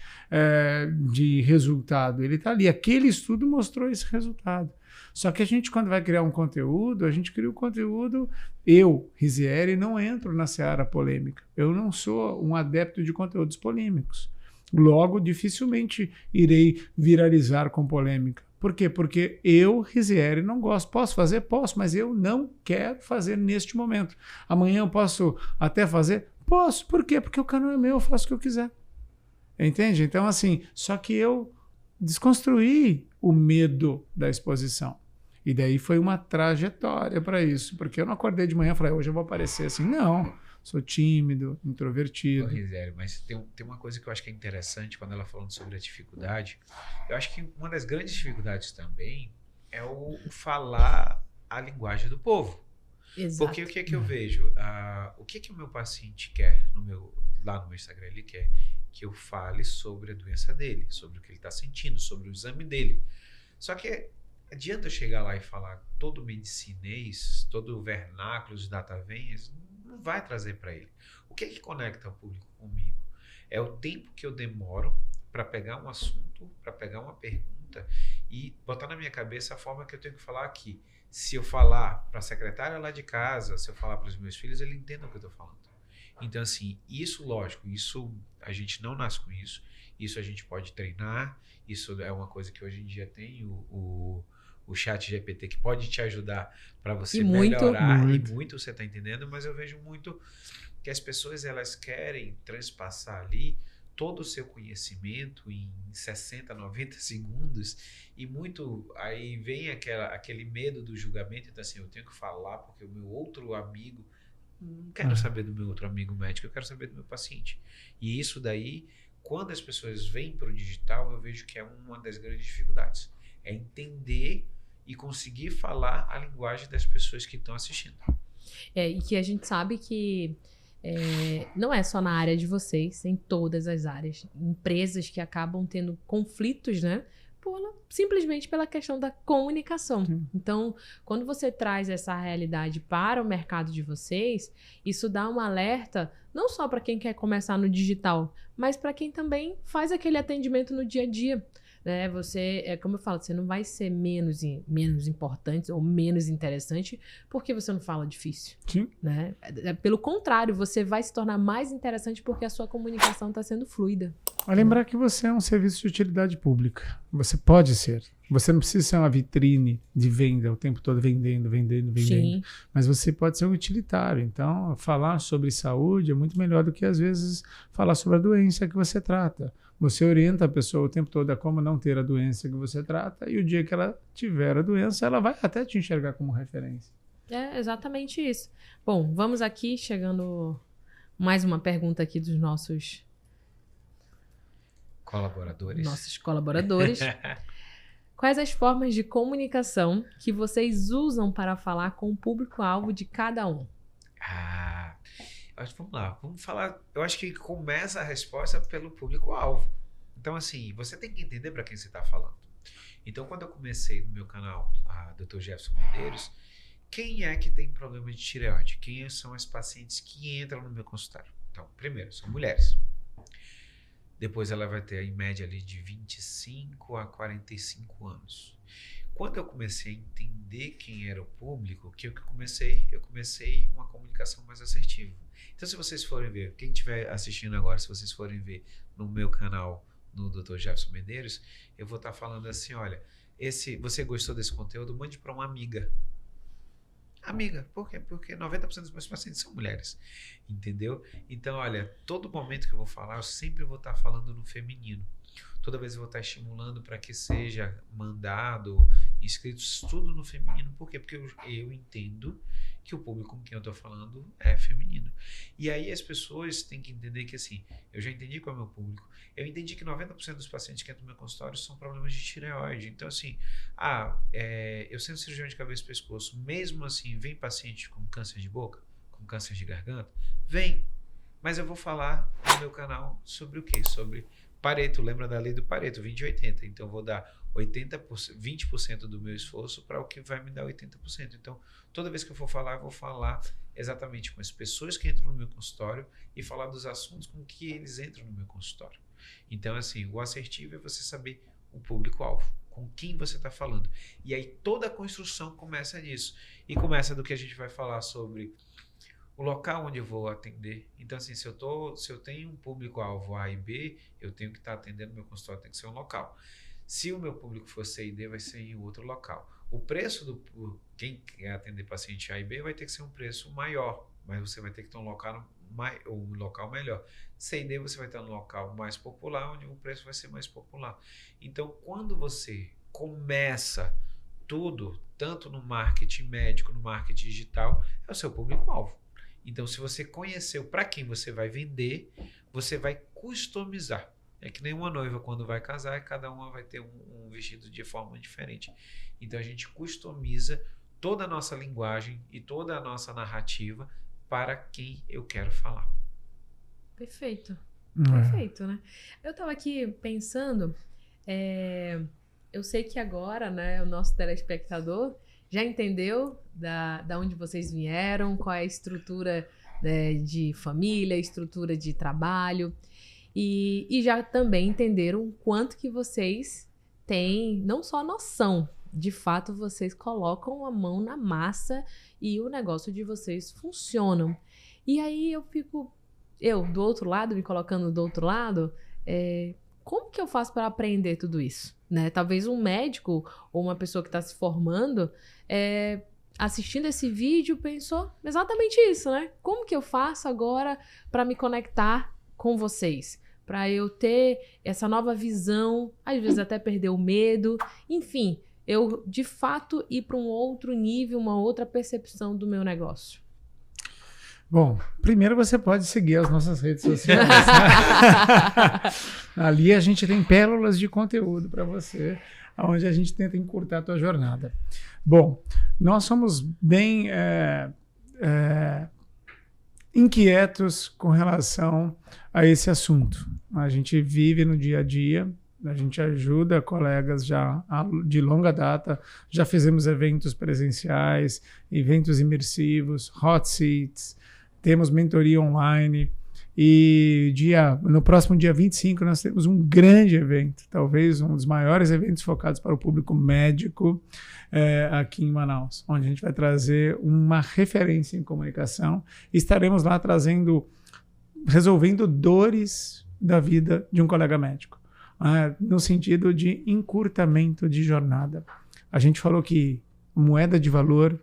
de resultado. Ele está ali. Aquele estudo mostrou esse resultado. Só que a gente, quando vai criar um conteúdo, a gente cria o conteúdo. Eu, Rizieri, não entro na seara polêmica. Eu não sou um adepto de conteúdos polêmicos. Logo, dificilmente irei viralizar com polêmica. Por quê? Porque eu, Rizieri, não gosto. Posso fazer? Posso, mas eu não quero fazer neste momento. Amanhã eu posso até fazer? Posso. Por quê? Porque o canal é meu, eu faço o que eu quiser. Entende? Então, assim, só que eu desconstruí o medo da exposição. E daí foi uma trajetória para isso. Porque eu não acordei de manhã e falei, hoje eu vou aparecer assim. Não. Sou tímido, introvertido. Rizieri, mas tem uma coisa que eu acho que é interessante quando ela falando sobre a dificuldade. Eu acho que uma das grandes dificuldades também é o falar a linguagem do povo. Exato. Porque o que é que eu vejo? O que é que o meu paciente quer lá no meu Instagram? Ele quer que eu fale sobre a doença dele, sobre o que ele está sentindo, sobre o exame dele. Só que adianta eu chegar lá e falar todo medicinês, todo vernáculo de datavenhas, não vai trazer para ele. O que é que conecta o público comigo? É o tempo que eu demoro para pegar um assunto, para pegar uma pergunta e botar na minha cabeça a forma que eu tenho que falar aqui. Se eu falar para a secretária lá de casa, se eu falar para os meus filhos, ele entende o que eu estou falando. Então, assim, isso, lógico, isso a gente não nasce com isso. Isso a gente pode treinar. Isso é uma coisa que hoje em dia tem o chat GPT que pode te ajudar para você melhorar. E muito você está entendendo, mas eu vejo muito que as pessoas elas querem transpassar ali todo o seu conhecimento em 60, 90 segundos e muito aí vem aquele medo do julgamento. Então assim, eu tenho que falar porque o meu outro amigo, não quero saber do meu outro amigo médico, eu quero saber do meu paciente. E isso daí, quando as pessoas vêm para o digital, eu vejo que é uma das grandes dificuldades. É entender e conseguir falar a linguagem das pessoas que estão assistindo. E que a gente sabe que não é só na área de vocês, em todas as áreas. Empresas que acabam tendo conflitos, né? Simplesmente pela questão da comunicação. Então, quando você traz essa realidade para o mercado de vocês, isso dá um alerta não só para quem quer começar no digital, mas para quem também faz aquele atendimento no dia a dia. Né? Você, como eu falo, você não vai ser menos importante ou menos interessante porque você não fala difícil. Sim. Né? Pelo contrário, você vai se tornar mais interessante porque a sua comunicação está sendo fluida. A lembrar que você é um serviço de utilidade pública. Você pode ser. Você não precisa ser uma vitrine de venda o tempo todo vendendo. Sim. Mas você pode ser um utilitário. Então, falar sobre saúde é muito melhor do que, às vezes, falar sobre a doença que você trata. Você orienta a pessoa o tempo todo a como não ter a doença que você trata e o dia que ela tiver a doença, ela vai até te enxergar como referência. É exatamente isso. Bom, vamos aqui, chegando mais uma pergunta aqui dos nossos colaboradores. Quais as formas de comunicação que vocês usam para falar com o público-alvo de cada um? Vamos lá, vamos falar. Eu acho que começa a resposta pelo público-alvo. Então, assim, você tem que entender para quem você está falando. Então, quando eu comecei no meu canal, a Dr. Jefferson Medeiros, quem é que tem problema de tireoide? Quem são as pacientes que entram no meu consultório? Então, primeiro, são mulheres. depois ela vai ter em média ali de 25 a 45 anos. Quando eu comecei a entender quem era o público, o que eu comecei? Eu comecei uma comunicação mais assertiva. Então, se vocês forem ver, quem estiver assistindo agora, se vocês forem ver no meu canal, no Dr. Jefferson Medeiros, eu vou estar falando assim, olha, você gostou desse conteúdo? Mande para uma amiga. Amiga, por quê? Porque 90% dos meus pacientes são mulheres, entendeu? Então, olha, todo momento que eu vou falar, eu sempre vou estar falando no feminino. Toda vez eu vou estar estimulando para que seja mandado, inscritos, tudo no feminino. Por quê? Porque eu entendo que o público com quem eu estou falando é feminino. E aí as pessoas têm que entender que, assim, eu já entendi qual é o meu público. Eu entendi que 90% dos pacientes que entram no meu consultório são problemas de tireoide. Então, assim, eu sendo cirurgião de cabeça e pescoço, mesmo assim, vem paciente com câncer de boca, com câncer de garganta? Vem. Mas eu vou falar no meu canal sobre o quê? Sobre Pareto, lembra da lei do Pareto, 20-80. Então, eu vou dar 20% do meu esforço para o que vai me dar 80%. Então, toda vez que eu for falar, eu vou falar exatamente com as pessoas que entram no meu consultório e falar dos assuntos com que eles entram no meu consultório. Então, assim, o assertivo é você saber o público-alvo, com quem você está falando. E aí, toda a construção começa disso. E começa do que a gente vai falar sobre o local onde eu vou atender. Então, assim, se eu tenho um público-alvo A e B, eu tenho que estar atendendo meu consultório, tem que ser um local. Se o meu público for C e D, vai ser em outro local. O preço quem quer atender paciente A e B vai ter que ser um preço maior, mas você vai ter que ter um local melhor. C e D você vai estar no local mais popular, onde o preço vai ser mais popular. Então, quando você começa tudo, tanto no marketing médico, no marketing digital, é o seu público-alvo. Então, se você conheceu para quem você vai vender, você vai customizar. É que nem uma noiva quando vai casar, cada uma vai ter um vestido de forma diferente. Então, a gente customiza toda a nossa linguagem e toda a nossa narrativa para quem eu quero falar. Perfeito. Perfeito, né? Eu estava aqui pensando, eu sei que agora, né, o nosso telespectador já entendeu da onde vocês vieram, qual é a estrutura, né, de família, estrutura de trabalho, e já também entenderam o quanto que vocês têm, não só noção, de fato vocês colocam a mão na massa e o negócio de vocês funciona. E aí eu do outro lado, me colocando do outro lado, como que eu faço para aprender tudo isso? Né? Talvez um médico ou uma pessoa que está se formando, assistindo esse vídeo, pensou exatamente isso, né? Como que eu faço agora para me conectar com vocês? Para eu ter essa nova visão, às vezes até perder o medo, enfim, eu de fato ir para um outro nível, uma outra percepção do meu negócio. Bom, primeiro você pode seguir as nossas redes sociais. Ali a gente tem pérolas de conteúdo para você, onde a gente tenta encurtar a tua jornada. Bom, nós somos bem inquietos com relação a esse assunto. A gente vive no dia a dia, a gente ajuda colegas já de longa data, já fizemos eventos presenciais, eventos imersivos, hot seats, temos mentoria online e no próximo dia 25 nós temos um grande evento, talvez um dos maiores eventos focados para o público médico aqui em Manaus, onde a gente vai trazer uma referência em comunicação e estaremos lá resolvendo dores da vida de um colega médico, no sentido de encurtamento de jornada. A gente falou que moeda de valor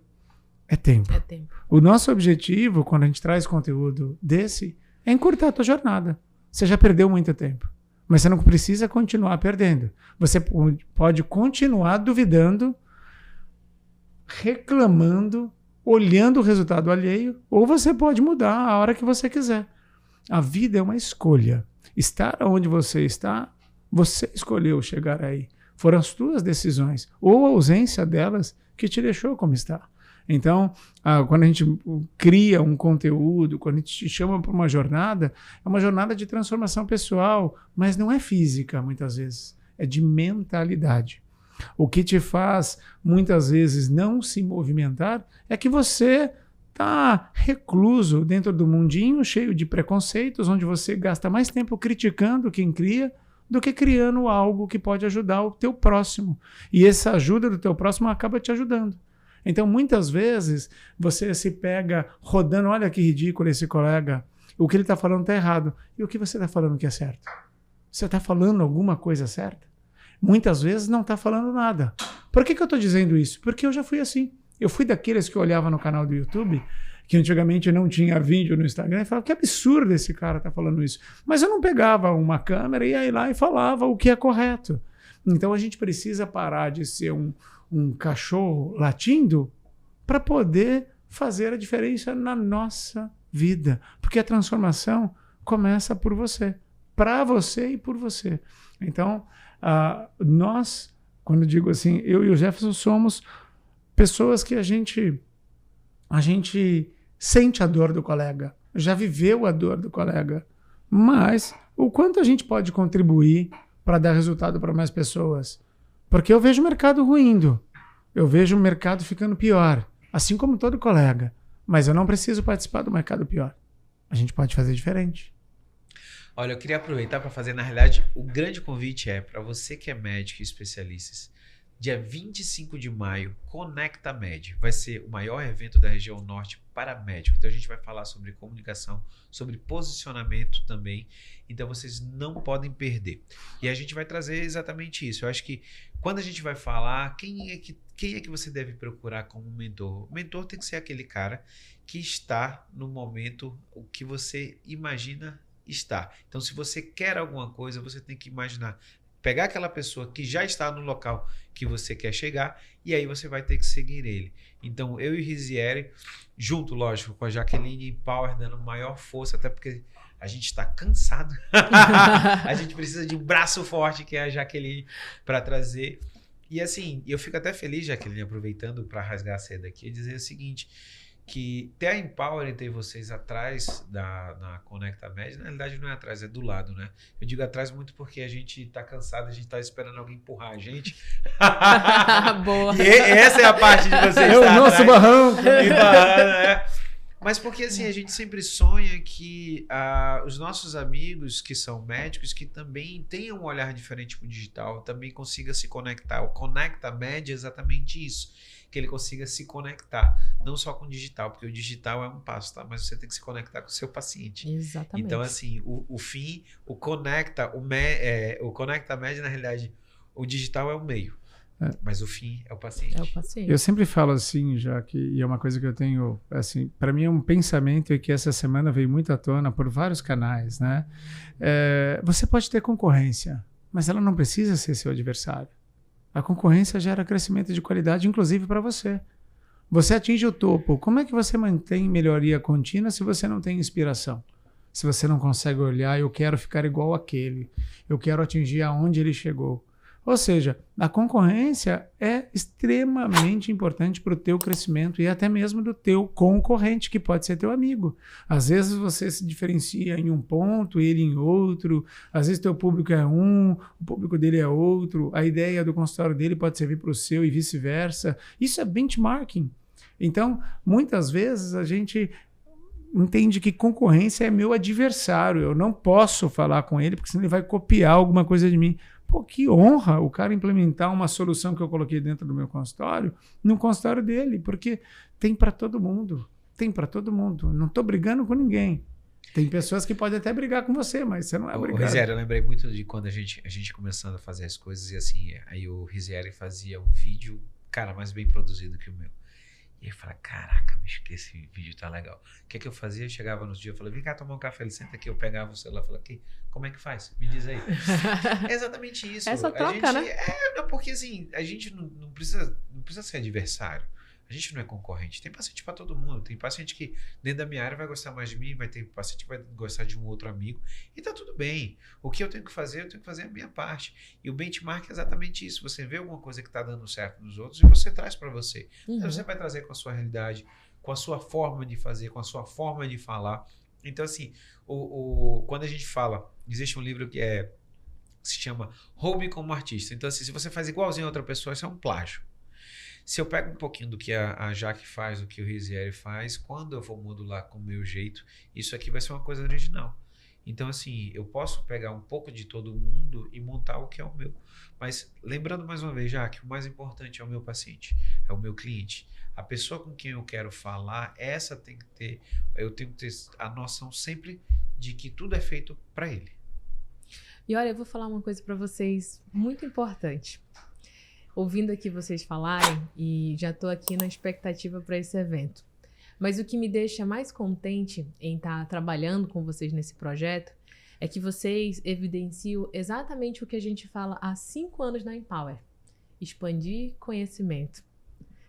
é tempo. É tempo. O nosso objetivo, quando a gente traz conteúdo desse, é encurtar a tua jornada. Você já perdeu muito tempo, mas você não precisa continuar perdendo. Você pode continuar duvidando, reclamando, olhando o resultado alheio, ou você pode mudar a hora que você quiser. A vida é uma escolha. Estar onde você está, você escolheu chegar aí. Foram as tuas decisões, ou a ausência delas, que te deixou como está. Então, quando a gente cria um conteúdo, quando a gente te chama para uma jornada, é uma jornada de transformação pessoal, mas não é física, muitas vezes, é de mentalidade. O que te faz, muitas vezes, não se movimentar é que você está recluso dentro do mundinho cheio de preconceitos, onde você gasta mais tempo criticando quem cria do que criando algo que pode ajudar o teu próximo. E essa ajuda do teu próximo acaba te ajudando. Então, muitas vezes, você se pega rodando, olha que ridículo esse colega, o que ele está falando está errado. E o que você está falando que é certo? Você está falando alguma coisa certa? Muitas vezes não está falando nada. Por que eu estou dizendo isso? Porque eu já fui assim. Eu fui daqueles que olhava no canal do YouTube, que antigamente não tinha vídeo no Instagram, e falava, que absurdo esse cara tá falando isso. Mas eu não pegava uma câmera e ia lá e falava o que é correto. Então a gente precisa parar de ser um cachorro latindo para poder fazer a diferença na nossa vida. Porque a transformação começa por você, para você e por você. Então, nós, quando eu digo assim, eu e o Jefferson somos pessoas que a gente sente a dor do colega, já viveu a dor do colega, mas o quanto a gente pode contribuir para dar resultado para mais pessoas? Porque eu vejo o mercado ruindo, eu vejo o mercado ficando pior, assim como todo colega, mas eu não preciso participar do mercado pior. A gente pode fazer diferente. Olha, eu queria aproveitar para fazer, na realidade, o grande convite é para você que é médico e especialistas. Dia 25 de maio, Conecta Med. Vai ser o maior evento da região norte para médico. Então a gente vai falar sobre comunicação, sobre posicionamento também. Então vocês não podem perder. E a gente vai trazer exatamente isso. Eu acho que quando a gente vai falar, quem é que você deve procurar como mentor? O mentor tem que ser aquele cara que está no momento o que você imagina estar. Então se você quer alguma coisa, você tem que imaginar. Pegar aquela pessoa que já está no local que você quer chegar e aí você vai ter que seguir ele. Então, eu e o Rizieri, junto, lógico, com a Jaqueline Power, dando maior força, até porque a gente está cansado. A gente precisa de um braço forte, que é a Jaqueline, para trazer. E assim, eu fico até feliz, Jaqueline, aproveitando para rasgar a seda aqui, e dizer o seguinte, que ter a Empower e ter vocês atrás na Conecta Med, na realidade não é atrás, é do lado, né? Eu digo atrás muito porque a gente tá cansado, a gente tá esperando alguém empurrar a gente. Boa. E essa é a parte de vocês. É o nosso barranco. Né? Mas porque assim, a gente sempre sonha que os nossos amigos que são médicos, que também tenham um olhar diferente para o digital, também consiga se conectar. O Conecta Med é exatamente isso. Que ele consiga se conectar, não só com o digital, porque o digital é um passo, tá? Mas você tem que se conectar com o seu paciente. Exatamente. Então, assim, o fim, o Conecta Med, na realidade, o digital é o meio, mas o fim é o paciente. É o paciente. Eu sempre falo assim, já que e é uma coisa que eu tenho, assim, para mim é um pensamento e que essa semana veio muito à tona por vários canais, né? Você pode ter concorrência, mas ela não precisa ser seu adversário. A concorrência gera crescimento de qualidade, inclusive para você. Você atinge o topo. Como é que você mantém melhoria contínua se você não tem inspiração? Se você não consegue olhar, eu quero ficar igual àquele. Eu quero atingir aonde ele chegou. Ou seja, a concorrência é extremamente importante para o teu crescimento e até mesmo do teu concorrente, que pode ser teu amigo. Às vezes você se diferencia em um ponto, ele em outro. Às vezes teu público é um, o público dele é outro. A ideia do consultório dele pode servir para o seu e vice-versa. Isso é benchmarking. Então, muitas vezes a gente entende que concorrência é meu adversário. Eu não posso falar com ele, porque senão ele vai copiar alguma coisa de mim. Pô, que honra o cara implementar uma solução que eu coloquei dentro do meu consultório, no consultório dele, porque tem para todo mundo. Tem para todo mundo. Não estou brigando com ninguém. Tem pessoas que podem até brigar com você, mas você não é obrigado. Rizieri, eu lembrei muito de quando a gente começando a fazer as coisas e assim, aí o Rizieri fazia um vídeo, cara, mais bem produzido que o meu. E aí eu falei, caraca, bicho, que esse vídeo tá legal. O que é que eu fazia? Eu chegava nos dias, eu falei, vem cá tomar um café, ele senta aqui, eu pegava o celular e falei, como é que faz? Me diz aí. É exatamente isso. Essa troca, né? Não, porque assim, a gente não precisa ser adversário. A gente não é concorrente. Tem paciente para todo mundo. Tem paciente que dentro da minha área vai gostar mais de mim, vai ter paciente que vai gostar de um outro amigo. E tá tudo bem. O que eu tenho que fazer a minha parte. E o benchmark é exatamente isso. Você vê alguma coisa que está dando certo nos outros e você traz para você. Uhum. Você vai trazer com a sua realidade, com a sua forma de fazer, com a sua forma de falar. Então, assim, quando a gente fala, existe um livro que se chama Roube como Artista. Então, assim, se você faz igualzinho a outra pessoa, isso é um plágio. Se eu pego um pouquinho do que a Jaque faz, do que o Rizieri faz, quando eu vou modular com o meu jeito, isso aqui vai ser uma coisa original. Então, assim, eu posso pegar um pouco de todo mundo e montar o que é o meu. Mas, lembrando mais uma vez, Jaque, o mais importante é o meu paciente, é o meu cliente. A pessoa com quem eu quero falar, eu tenho que ter a noção sempre de que tudo é feito para ele. E olha, eu vou falar uma coisa para vocês muito importante. Ouvindo aqui vocês falarem, e já estou aqui na expectativa para esse evento. Mas o que me deixa mais contente em estar trabalhando com vocês nesse projeto é que vocês evidenciam exatamente o que a gente fala há 5 anos na Empower. Expandir conhecimento.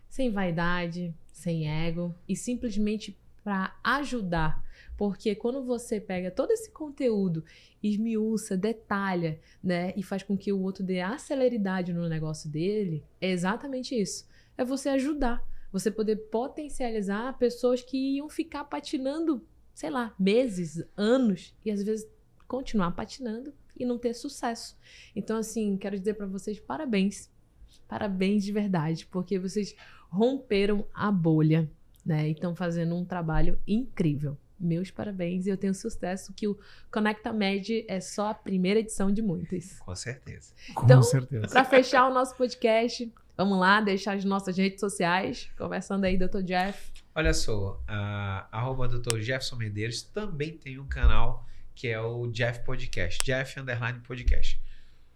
Sem vaidade, sem ego e simplesmente para ajudar. Porque quando você pega todo esse conteúdo, esmiuça, detalha, né, e faz com que o outro dê a celeridade no negócio dele, é exatamente isso. É você ajudar. Você poder potencializar pessoas que iam ficar patinando, sei lá, meses, anos, e às vezes continuar patinando e não ter sucesso. Então, assim, quero dizer para vocês parabéns. Parabéns de verdade, porque vocês romperam a bolha, né? E estão fazendo um trabalho incrível. Meus parabéns e eu tenho sucesso que o Conecta Med é só a primeira edição de muitas. Com certeza. Então, Com certeza. para fechar o nosso podcast, vamos lá, deixar as nossas redes sociais. Conversando aí, Dr. Jeff. Olha só, @Dr. Jefferson Medeiros também tem um canal que é o Jeff Podcast, Jeff_Podcast.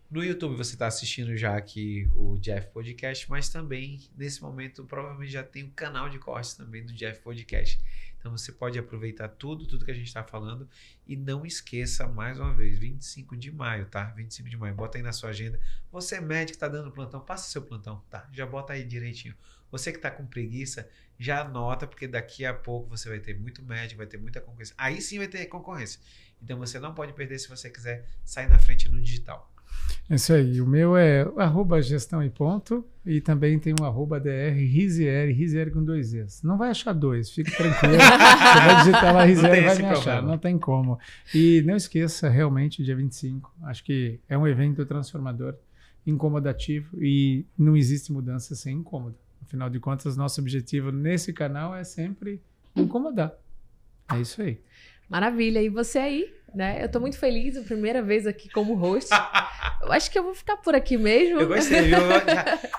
No YouTube você está assistindo já aqui o Jeff Podcast, mas também, nesse momento, provavelmente já tem um canal de cortes também do Jeff Podcast. Então você pode aproveitar tudo que a gente está falando e não esqueça, mais uma vez, 25 de maio, tá? 25 de maio, bota aí na sua agenda. Você é médico que está dando plantão, passa seu plantão, tá? Já bota aí direitinho. Você que está com preguiça, já anota, porque daqui a pouco você vai ter muito médico, vai ter muita concorrência. Aí sim vai ter concorrência. Então você não pode perder se você quiser sair na frente no digital. É isso aí. O meu é @gestão e ponto. E também tem um @dr Rizieri com 2 Es. Não vai achar 2, fique tranquilo. Você vai digitar lá Rizieri e vai me achar. Não tem como. E não esqueça, realmente, dia 25. Acho que é um evento transformador, incomodativo. E não existe mudança sem incômodo. Afinal de contas, nosso objetivo nesse canal é sempre incomodar. É isso aí. Maravilha. E você aí, né? Eu tô muito feliz, a primeira vez aqui como host. Eu acho que eu vou ficar por aqui mesmo. Eu gostei, viu?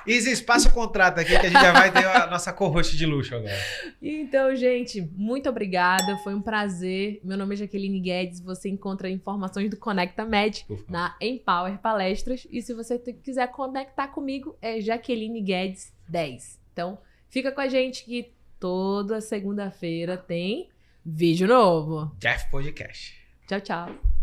Isis, passa o contrato aqui que a gente já vai ter a nossa co-host de luxo agora. Então, gente, muito obrigada. Foi um prazer. Meu nome é Jaqueline Guedes. Você encontra informações do Conecta Med na Empower Palestras. E se você quiser conectar comigo, é Jaqueline Guedes 10. Então, fica com a gente que toda segunda-feira tem vídeo novo. Jeff Podcast. Tchau, tchau.